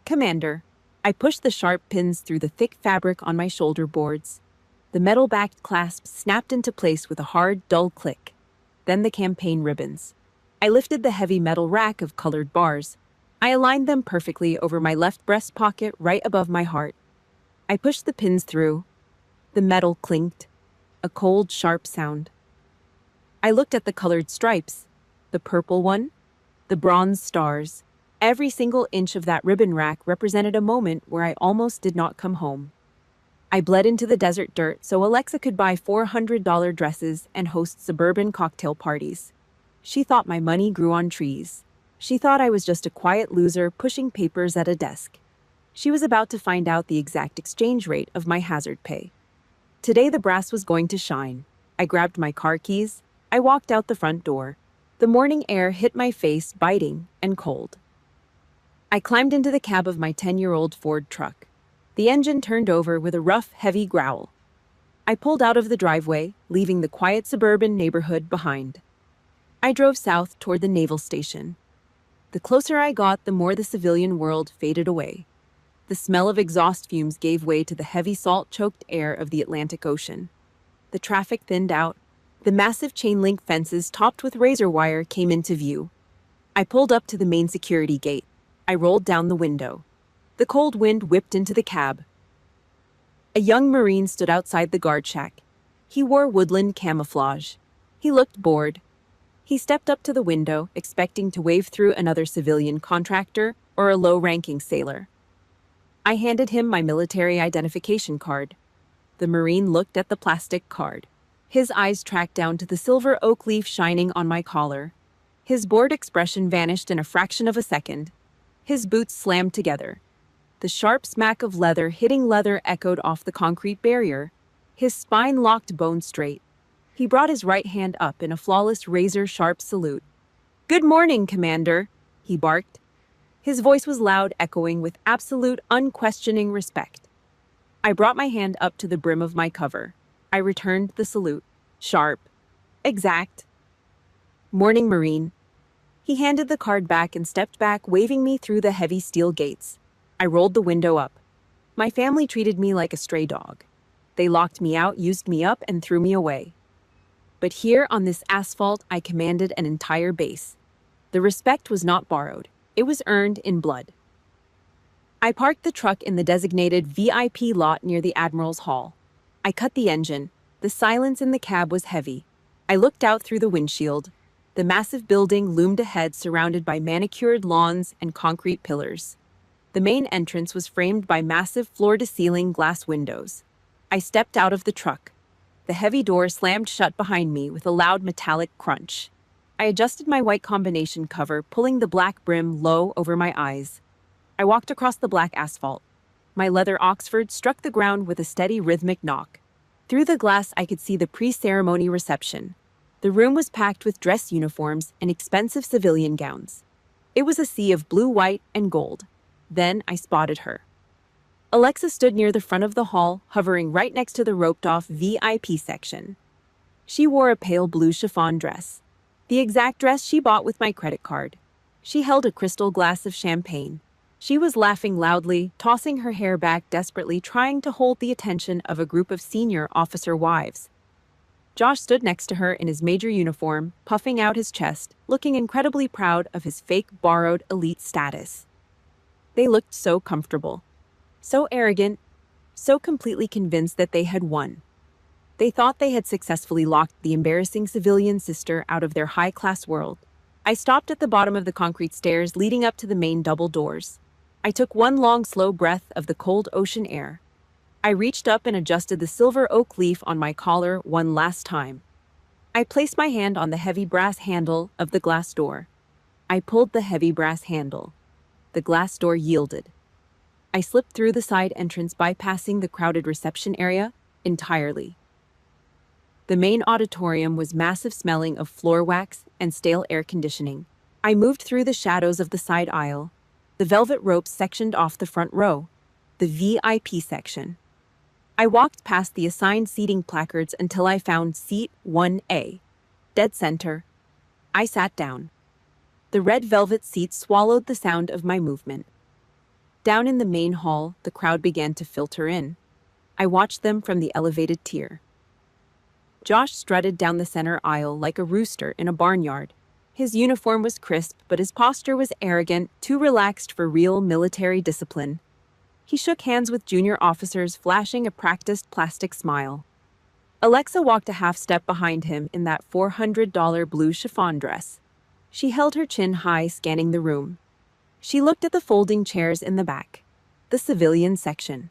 S1: Commander. I pushed the sharp pins through the thick fabric on my shoulder boards. The metal-backed clasp snapped into place with a hard, dull click. Then the campaign ribbons. I lifted the heavy metal rack of colored bars. I aligned them perfectly over my left breast pocket right above my heart. I pushed the pins through. The metal clinked. A cold, sharp sound. I looked at the colored stripes. The purple one, the bronze stars. Every single inch of that ribbon rack represented a moment where I almost did not come home. I bled into the desert dirt so Alexa could buy $400 dresses and host suburban cocktail parties. She thought my money grew on trees. She thought I was just a quiet loser pushing papers at a desk. She was about to find out the exact exchange rate of my hazard pay. Today the brass was going to shine. I grabbed my car keys. I walked out the front door. The morning air hit my face, biting and cold. I climbed into the cab of my 10-year-old Ford truck. The engine turned over with a rough, heavy growl. I pulled out of the driveway, leaving the quiet suburban neighborhood behind. I drove south toward the naval station. The closer I got, the more the civilian world faded away. The smell of exhaust fumes gave way to the heavy salt-choked air of the Atlantic Ocean. The traffic thinned out. The massive chain-link fences topped with razor wire came into view. I pulled up to the main security gate. I rolled down the window. The cold wind whipped into the cab. A young Marine stood outside the guard shack. He wore woodland camouflage. He looked bored. He stepped up to the window, expecting to wave through another civilian contractor or a low-ranking sailor. I handed him my military identification card. The Marine looked at the plastic card. His eyes tracked down to the silver oak leaf shining on my collar. His bored expression vanished in a fraction of a second. His boots slammed together. The sharp smack of leather hitting leather echoed off the concrete barrier. His spine locked bone straight. He brought his right hand up in a flawless razor-sharp salute. "Good morning, Commander," he barked. His voice was loud, echoing with absolute, unquestioning respect. I brought my hand up to the brim of my cover. I returned the salute. Sharp. Exact. "Morning, Marine." He handed the card back and stepped back, waving me through the heavy steel gates. I rolled the window up. My family treated me like a stray dog. They locked me out, used me up, and threw me away. But here on this asphalt, I commanded an entire base. The respect was not borrowed. It was earned in blood. I parked the truck in the designated VIP lot near the Admiral's Hall. I cut the engine. The silence in the cab was heavy. I looked out through the windshield. The massive building loomed ahead, surrounded by manicured lawns and concrete pillars. The main entrance was framed by massive floor-to-ceiling glass windows. I stepped out of the truck. The heavy door slammed shut behind me with a loud metallic crunch. I adjusted my white combination cover, pulling the black brim low over my eyes. I walked across the black asphalt. My leather Oxford struck the ground with a steady rhythmic knock. Through the glass, I could see the pre-ceremony reception. The room was packed with dress uniforms and expensive civilian gowns. It was a sea of blue, white, and gold. Then I spotted her. Alexa stood near the front of the hall, hovering right next to the roped-off VIP section. She wore a pale blue chiffon dress, the exact dress she bought with my credit card. She held a crystal glass of champagne. She was laughing loudly, tossing her hair back desperately, trying to hold the attention of a group of senior officer wives. Josh stood next to her in his major uniform, puffing out his chest, looking incredibly proud of his fake borrowed elite status. They looked so comfortable, so arrogant, so completely convinced that they had won. They thought they had successfully locked the embarrassing civilian sister out of their high-class world. I stopped at the bottom of the concrete stairs leading up to the main double doors. I took one long, slow breath of the cold ocean air. I reached up and adjusted the silver oak leaf on my collar one last time. I placed my hand on the heavy brass handle of the glass door. I pulled the heavy brass handle. The glass door yielded. I slipped through the side entrance, bypassing the crowded reception area entirely. The main auditorium was massive, smelling of floor wax and stale air conditioning. I moved through the shadows of the side aisle. The velvet ropes sectioned off the front row, the VIP section. I walked past the assigned seating placards until I found seat 1A, dead center. I sat down. The red velvet seat swallowed the sound of my movement. Down in the main hall, the crowd began to filter in. I watched them from the elevated tier. Josh strutted down the center aisle like a rooster in a barnyard. His uniform was crisp, but his posture was arrogant, too relaxed for real military discipline. He shook hands with junior officers, flashing a practiced plastic smile. Alexa walked a half step behind him in that $400 blue chiffon dress. She held her chin high, scanning the room. She looked at the folding chairs in the back, the civilian section.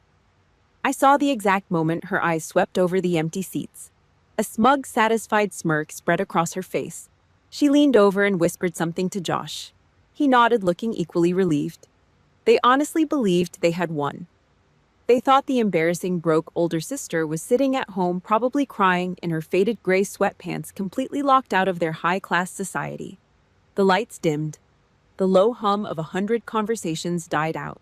S1: I saw the exact moment her eyes swept over the empty seats. A smug, satisfied smirk spread across her face. She leaned over and whispered something to Josh. He nodded, looking equally relieved. They honestly believed they had won. They thought the embarrassing broke older sister was sitting at home, probably crying in her faded gray sweatpants, completely locked out of their high-class society. The lights dimmed. The low hum of 100 conversations died out.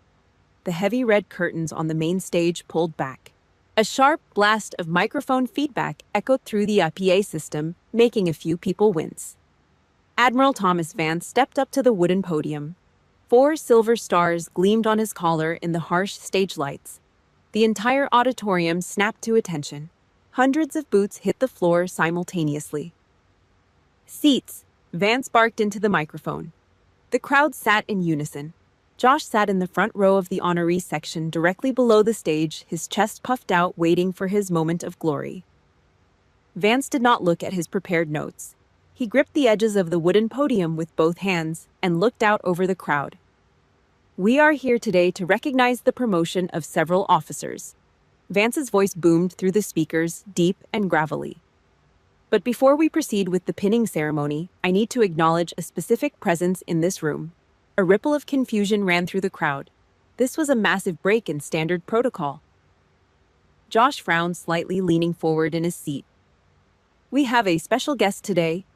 S1: The heavy red curtains on the main stage pulled back. A sharp blast of microphone feedback echoed through the PA system, making a few people wince. Admiral Thomas Vance stepped up to the wooden podium. 4 silver stars gleamed on his collar in the harsh stage lights. The entire auditorium snapped to attention. Hundreds of boots hit the floor simultaneously. "Seats!" Vance barked into the microphone. The crowd sat in unison. Josh sat in the front row of the honoree section, directly below the stage, his chest puffed out, waiting for his moment of glory. Vance did not look at his prepared notes. He gripped the edges of the wooden podium with both hands and looked out over the crowd. "We are here today to recognize the promotion of several officers." Vance's voice boomed through the speakers, deep and gravelly. "But before we proceed with the pinning ceremony, I need to acknowledge a specific presence in this room." A ripple of confusion ran through the crowd. This was a massive break in standard protocol. Josh frowned slightly, leaning forward in his seat. "We have a special guest today."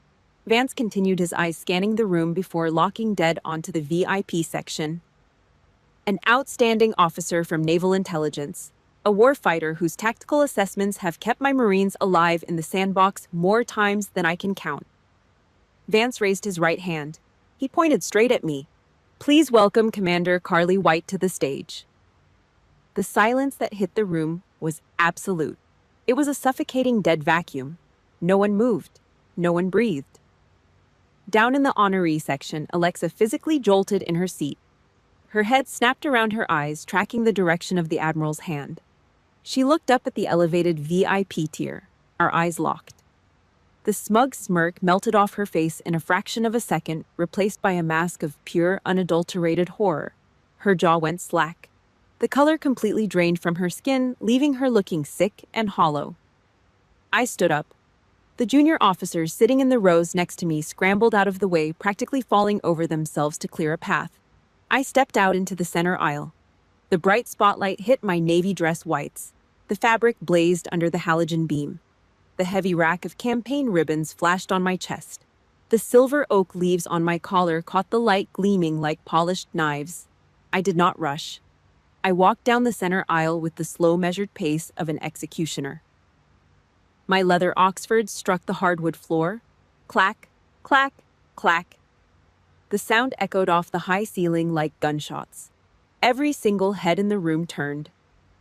S1: Vance continued, his eyes scanning the room before locking dead onto the VIP section. "An outstanding officer from Naval Intelligence, a warfighter whose tactical assessments have kept my Marines alive in the sandbox more times than I can count." Vance raised his right hand. He pointed straight at me. "Please welcome Commander Carly White to the stage." The silence that hit the room was absolute. It was a suffocating dead vacuum. No one moved. No one breathed. Down in the honoree section, Alexa physically jolted in her seat. Her head snapped around her eyes, tracking the direction of the Admiral's hand. She looked up at the elevated VIP tier, our eyes locked. The smug smirk melted off her face in a fraction of a second, replaced by a mask of pure, unadulterated horror. Her jaw went slack. The color completely drained from her skin, leaving her looking sick and hollow. I stood up. The junior officers sitting in the rows next to me scrambled out of the way, practically falling over themselves to clear a path. I stepped out into the center aisle. The bright spotlight hit my navy dress whites. The fabric blazed under the halogen beam. The heavy rack of campaign ribbons flashed on my chest. The silver oak leaves on my collar caught the light, gleaming like polished knives. I did not rush. I walked down the center aisle with the slow, measured pace of an executioner. My leather Oxfords struck the hardwood floor. Clack, clack, clack. The sound echoed off the high ceiling like gunshots. Every single head in the room turned.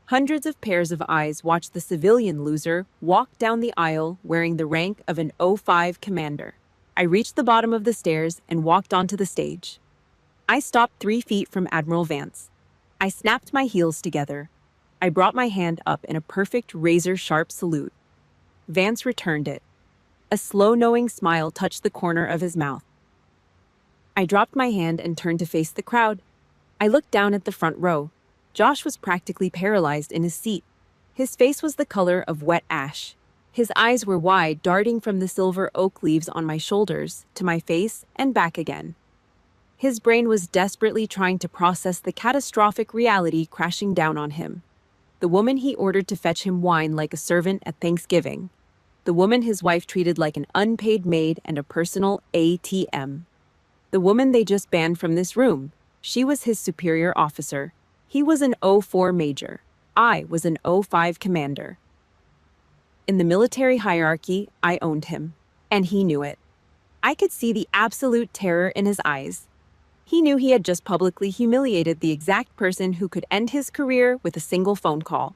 S1: Hundreds of pairs of eyes watched the civilian loser walk down the aisle wearing the rank of an O5 commander. I reached the bottom of the stairs and walked onto the stage. I stopped 3 feet from Admiral Vance. I snapped my heels together. I brought my hand up in a perfect razor-sharp salute. Vance returned it. A slow, knowing smile touched the corner of his mouth. I dropped my hand and turned to face the crowd. I looked down at the front row. Josh was practically paralyzed in his seat. His face was the color of wet ash. His eyes were wide, darting from the silver oak leaves on my shoulders to my face and back again. His brain was desperately trying to process the catastrophic reality crashing down on him. The woman he ordered to fetch him wine like a servant at Thanksgiving. The woman his wife treated like an unpaid maid and a personal ATM. The woman they just banned from this room. She was his superior officer. He was an O4 major. I was an O5 commander. In the military hierarchy, I owned him, and he knew it. I could see the absolute terror in his eyes. He knew he had just publicly humiliated the exact person who could end his career with a single phone call.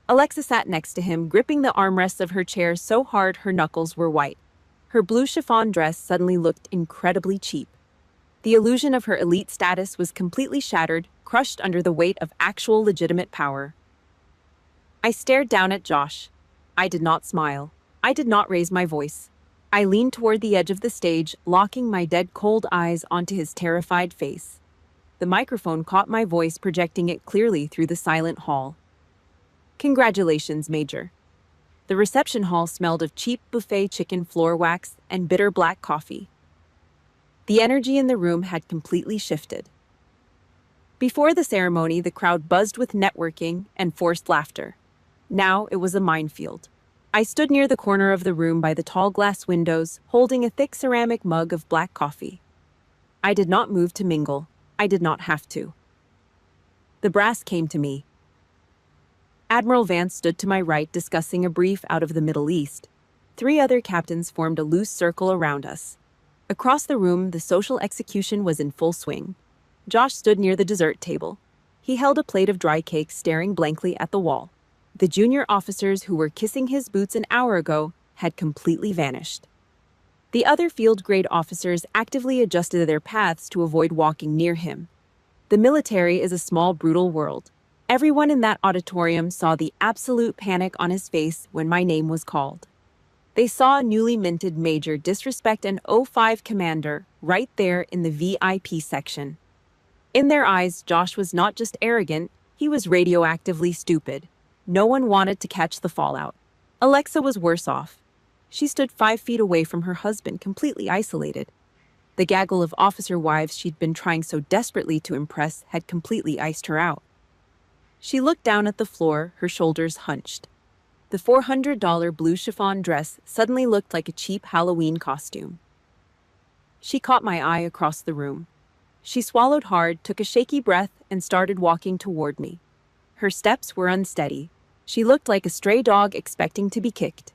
S1: Alexa sat next to him, gripping the armrests of her chair so hard her knuckles were white. Her blue chiffon dress suddenly looked incredibly cheap. The illusion of her elite status was completely shattered, crushed under the weight of actual legitimate power. I stared down at Josh. I did not smile. I did not raise my voice. I leaned toward the edge of the stage, locking my dead cold eyes onto his terrified face. The microphone caught my voice, projecting it clearly through the silent hall. Congratulations, Major. The reception hall smelled of cheap buffet chicken floor wax and bitter black coffee. The energy in the room had completely shifted. Before the ceremony, the crowd buzzed with networking and forced laughter. Now it was a minefield. I stood near the corner of the room by the tall glass windows, holding a thick ceramic mug of black coffee. I did not move to mingle. I did not have to. The brass came to me. Admiral Vance stood to my right, discussing a brief out of the Middle East. 3 other captains formed a loose circle around us. Across the room, the social execution was in full swing. Josh stood near the dessert table. He held a plate of dry cakes, staring blankly at the wall. The junior officers who were kissing his boots an hour ago had completely vanished. The other field-grade officers actively adjusted their paths to avoid walking near him. The military is a small, brutal world. Everyone in that auditorium saw the absolute panic on his face when my name was called. They saw a newly minted major disrespect an O5 commander right there in the VIP section. In their eyes, Josh was not just arrogant, he was radioactively stupid. No one wanted to catch the fallout. Alexa was worse off. She stood 5 feet away from her husband, completely isolated. The gaggle of officer wives she'd been trying so desperately to impress had completely iced her out. She looked down at the floor, her shoulders hunched. The $400 blue chiffon dress suddenly looked like a cheap Halloween costume. She caught my eye across the room. She swallowed hard, took a shaky breath, and started walking toward me. Her steps were unsteady. She looked like a stray dog expecting to be kicked.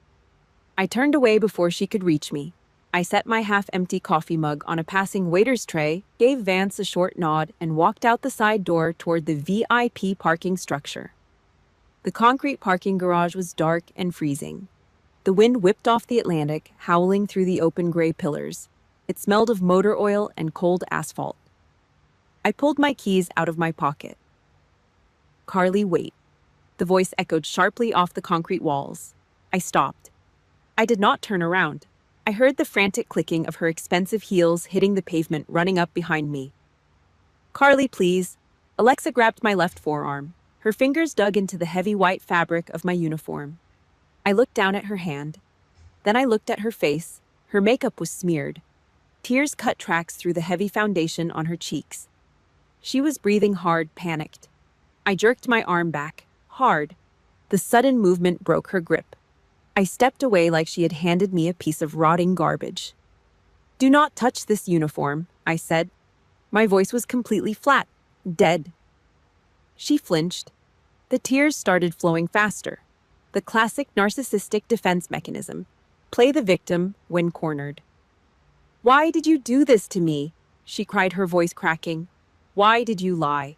S1: I turned away before she could reach me. I set my half-empty coffee mug on a passing waiter's tray, gave Vance a short nod, and walked out the side door toward the VIP parking structure. The concrete parking garage was dark and freezing. The wind whipped off the Atlantic, howling through the open gray pillars. It smelled of motor oil and cold asphalt. I pulled my keys out of my pocket. "Carly, wait." The voice echoed sharply off the concrete walls. I stopped. I did not turn around. I heard the frantic clicking of her expensive heels hitting the pavement running up behind me. "Carly, please." Alexa grabbed my left forearm. Her fingers dug into the heavy white fabric of my uniform. I looked down at her hand. Then I looked at her face. Her makeup was smeared. Tears cut tracks through the heavy foundation on her cheeks. She was breathing hard, panicked. I jerked my arm back, hard. The sudden movement broke her grip. I stepped away like she had handed me a piece of rotting garbage. "Do not touch this uniform," I said. My voice was completely flat, dead. She flinched. The tears started flowing faster. The classic narcissistic defense mechanism. Play the victim when cornered. "Why did you do this to me?" she cried, her voice cracking. Why did you lie?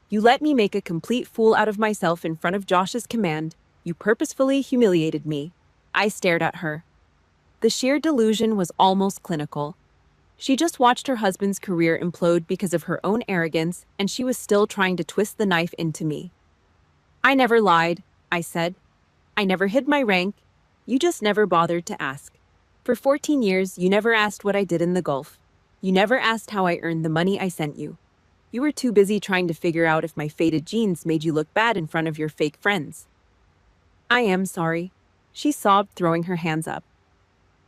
S1: You let me make a complete fool out of myself in front of Josh's command. You purposefully humiliated me. I stared at her. The sheer delusion was almost clinical. She just watched her husband's career implode because of her own arrogance, and she was still trying to twist the knife into me. I never lied, I said. I never hid my rank. You just never bothered to ask. For 14 years, you never asked what I did in the Gulf. You never asked how I earned the money I sent you. You were too busy trying to figure out if my faded jeans made you look bad in front of your fake friends. I am sorry, she sobbed, throwing her hands up.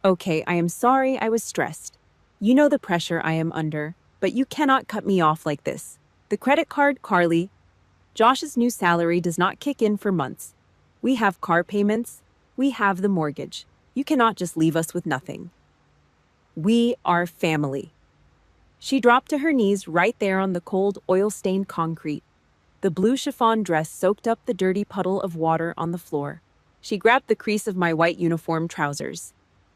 S1: Okay, I am sorry I was stressed. You know the pressure I am under, but you cannot cut me off like this. The credit card, Carly. Josh's new salary does not kick in for months. We have car payments. We have the mortgage. You cannot just leave us with nothing. We are family. She dropped to her knees right there on the cold, oil-stained concrete. The blue chiffon dress soaked up the dirty puddle of water on the floor. She grabbed the crease of my white uniform trousers.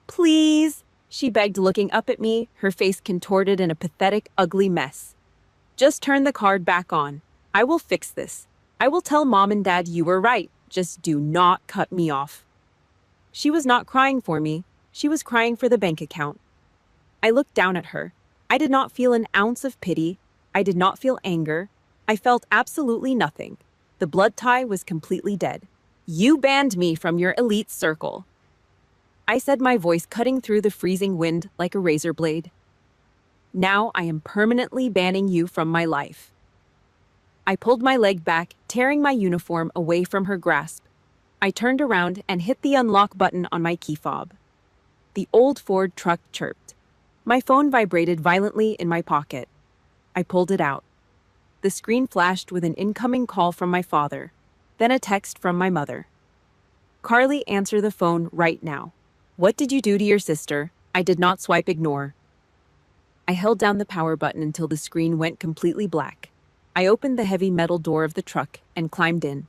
S1: Please, she begged, looking up at me, her face contorted in a pathetic, ugly mess. Just turn the card back on. I will fix this. I will tell Mom and Dad you were right. Just do not cut me off. She was not crying for me. She was crying for the bank account. I looked down at her. I did not feel an ounce of pity. I did not feel anger. I felt absolutely nothing. The blood tie was completely dead. You banned me from your elite circle, I said, my voice cutting through the freezing wind like a razor blade. Now I am permanently banning you from my life. I pulled my leg back, tearing my uniform away from her grasp. I turned around and hit the unlock button on my key fob. The old Ford truck chirped. My phone vibrated violently in my pocket. I pulled it out. The screen flashed with an incoming call from my father, then a text from my mother. Carly, answer the phone right now. What did you do to your sister? I did not swipe ignore. I held down the power button until the screen went completely black. I opened the heavy metal door of the truck and climbed in.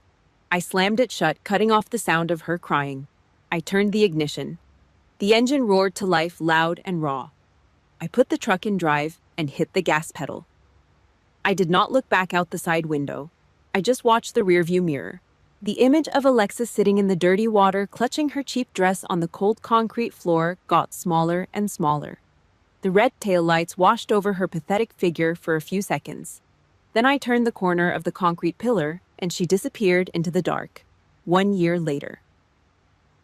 S1: I slammed it shut, cutting off the sound of her crying. I turned the ignition. The engine roared to life, loud and raw. I put the truck in drive and hit the gas pedal. I did not look back out the side window. I just watched the rearview mirror. The image of Alexa sitting in the dirty water, clutching her cheap dress on the cold concrete floor, got smaller and smaller. The red taillights washed over her pathetic figure for a few seconds. Then I turned the corner of the concrete pillar, and she disappeared into the dark. 1 year later.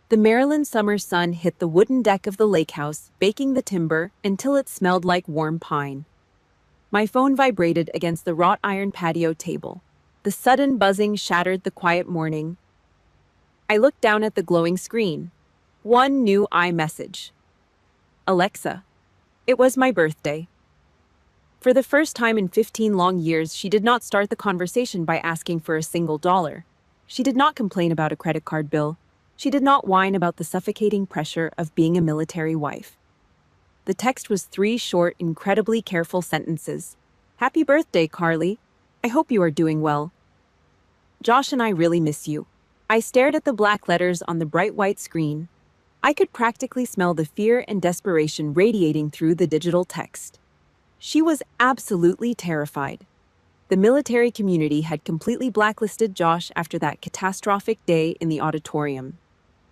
S1: The Maryland summer sun hit the wooden deck of the lake house, baking the timber until it smelled like warm pine. My phone vibrated against the wrought iron patio table. The sudden buzzing shattered the quiet morning. I looked down at the glowing screen. One new iMessage. Alexa. It was my birthday. For the first time in 15 long years, she did not start the conversation by asking for a single dollar. She did not complain about a credit card bill. She did not whine about the suffocating pressure of being a military wife. The text was 3 short, incredibly careful sentences. Happy birthday, Carly. I hope you are doing well. Josh and I really miss you. I stared at the black letters on the bright white screen. I could practically smell the fear and desperation radiating through the digital text. She was absolutely terrified. The military community had completely blacklisted Josh after that catastrophic day in the auditorium.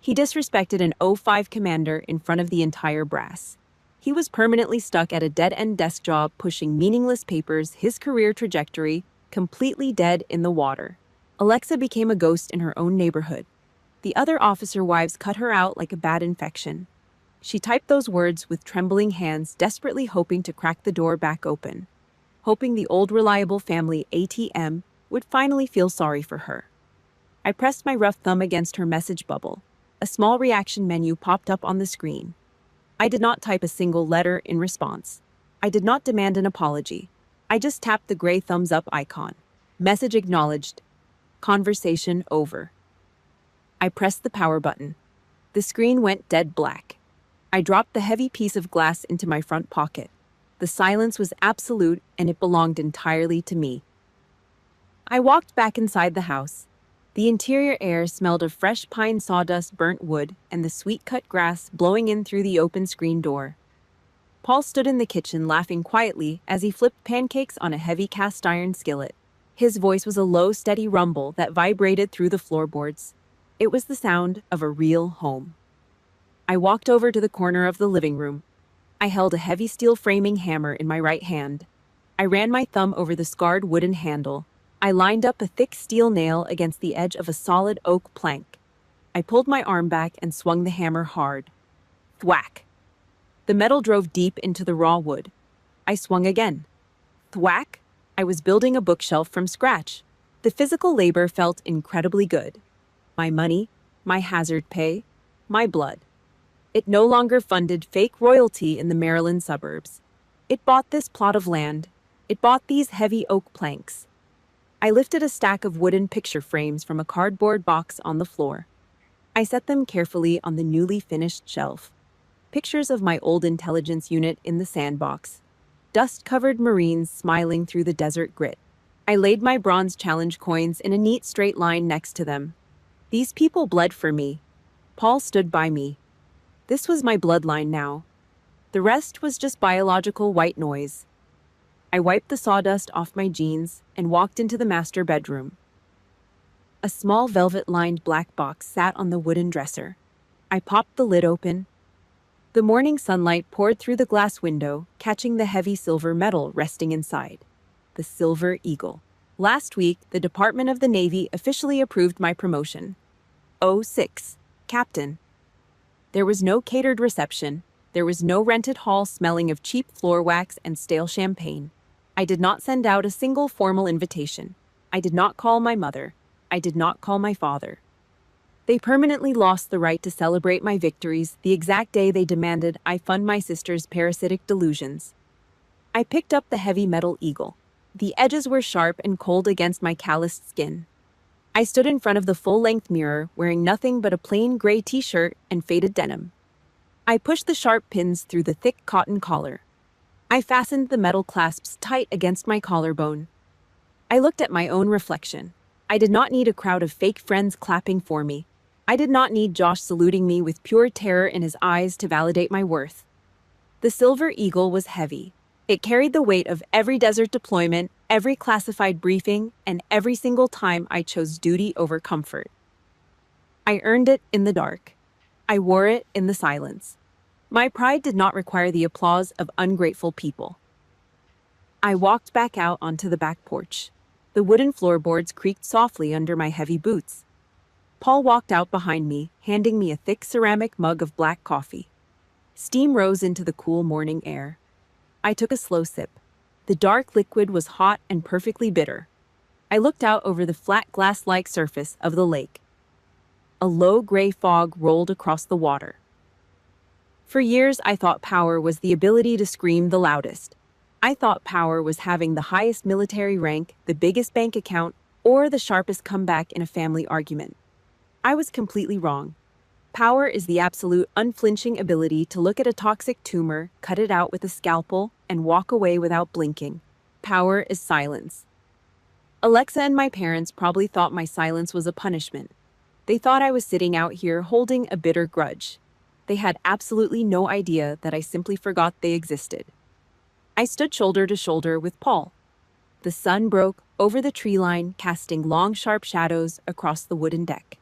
S1: He disrespected an O5 commander in front of the entire brass. He was permanently stuck at a dead-end desk job pushing meaningless papers, his career trajectory completely dead in the water. Alexa became a ghost in her own neighborhood. The other officer wives cut her out like a bad infection. She typed those words with trembling hands, desperately hoping to crack the door back open, hoping the old reliable family ATM would finally feel sorry for her. I pressed my rough thumb against her message bubble. A small reaction menu popped up on the screen. I did not type a single letter in response. I did not demand an apology. I just tapped the gray thumbs up icon. Message acknowledged. Conversation over. I pressed the power button. The screen went dead black. I dropped the heavy piece of glass into my front pocket. The silence was absolute, and it belonged entirely to me. I walked back inside the house. The interior air smelled of fresh pine sawdust, burnt wood, and the sweet-cut grass blowing in through the open screen door. Paul stood in the kitchen laughing quietly as he flipped pancakes on a heavy cast iron skillet. His voice was a low, steady rumble that vibrated through the floorboards. It was the sound of a real home. I walked over to the corner of the living room. I held a heavy steel framing hammer in my right hand. I ran my thumb over the scarred wooden handle. I lined up a thick steel nail against the edge of a solid oak plank. I pulled my arm back and swung the hammer hard. Thwack! The metal drove deep into the raw wood. I swung again. Thwack! I was building a bookshelf from scratch. The physical labor felt incredibly good. My money, my hazard pay, my blood. It no longer funded fake royalty in the Maryland suburbs. It bought this plot of land. It bought these heavy oak planks. I lifted a stack of wooden picture frames from a cardboard box on the floor. I set them carefully on the newly finished shelf. Pictures of my old intelligence unit in the sandbox. Dust-covered Marines smiling through the desert grit. I laid my bronze challenge coins in a neat straight line next to them. These people bled for me. Paul stood by me. This was my bloodline now. The rest was just biological white noise. I wiped the sawdust off my jeans and walked into the master bedroom. A small velvet-lined black box sat on the wooden dresser. I popped the lid open. The morning sunlight poured through the glass window, catching the heavy silver metal resting inside. The Silver Eagle. Last week, the Department of the Navy officially approved my promotion. 06. Captain. There was no catered reception. There was no rented hall smelling of cheap floor wax and stale champagne. I did not send out a single formal invitation. I did not call my mother. I did not call my father. They permanently lost the right to celebrate my victories the exact day they demanded I fund my sister's parasitic delusions. I picked up the heavy metal eagle. The edges were sharp and cold against my calloused skin. I stood in front of the full-length mirror, wearing nothing but a plain gray t-shirt and faded denim. I pushed the sharp pins through the thick cotton collar. I fastened the metal clasps tight against my collarbone. I looked at my own reflection. I did not need a crowd of fake friends clapping for me. I did not need Josh saluting me with pure terror in his eyes to validate my worth. The Silver Eagle was heavy. It carried the weight of every desert deployment, every classified briefing, and every single time I chose duty over comfort. I earned it in the dark. I wore it in the silence. My pride did not require the applause of ungrateful people. I walked back out onto the back porch. The wooden floorboards creaked softly under my heavy boots. Paul walked out behind me, handing me a thick ceramic mug of black coffee. Steam rose into the cool morning air. I took a slow sip. The dark liquid was hot and perfectly bitter. I looked out over the flat glass-like surface of the lake. A low gray fog rolled across the water. For years, I thought power was the ability to scream the loudest. I thought power was having the highest military rank, the biggest bank account, or the sharpest comeback in a family argument. I was completely wrong. Power is the absolute unflinching ability to look at a toxic tumor, cut it out with a scalpel, and walk away without blinking. Power is silence. Alexa and my parents probably thought my silence was a punishment. They thought I was sitting out here holding a bitter grudge. They had absolutely no idea that I simply forgot they existed. I stood shoulder to shoulder with Paul. The sun broke over the tree line, casting long, sharp shadows across the wooden deck.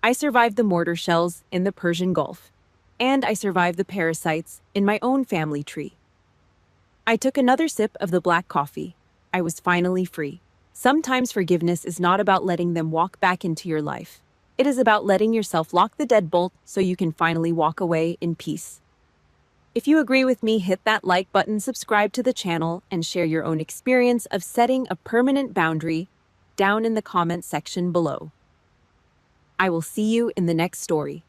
S1: I survived the mortar shells in the Persian Gulf, and I survived the parasites in my own family tree. I took another sip of the black coffee. I was finally free. Sometimes forgiveness is not about letting them walk back into your life. It is about letting yourself lock the deadbolt so you can finally walk away in peace. If you agree with me, hit that like button, subscribe to the channel, and share your own experience of setting a permanent boundary down in the comment section below. I will see you in the next story.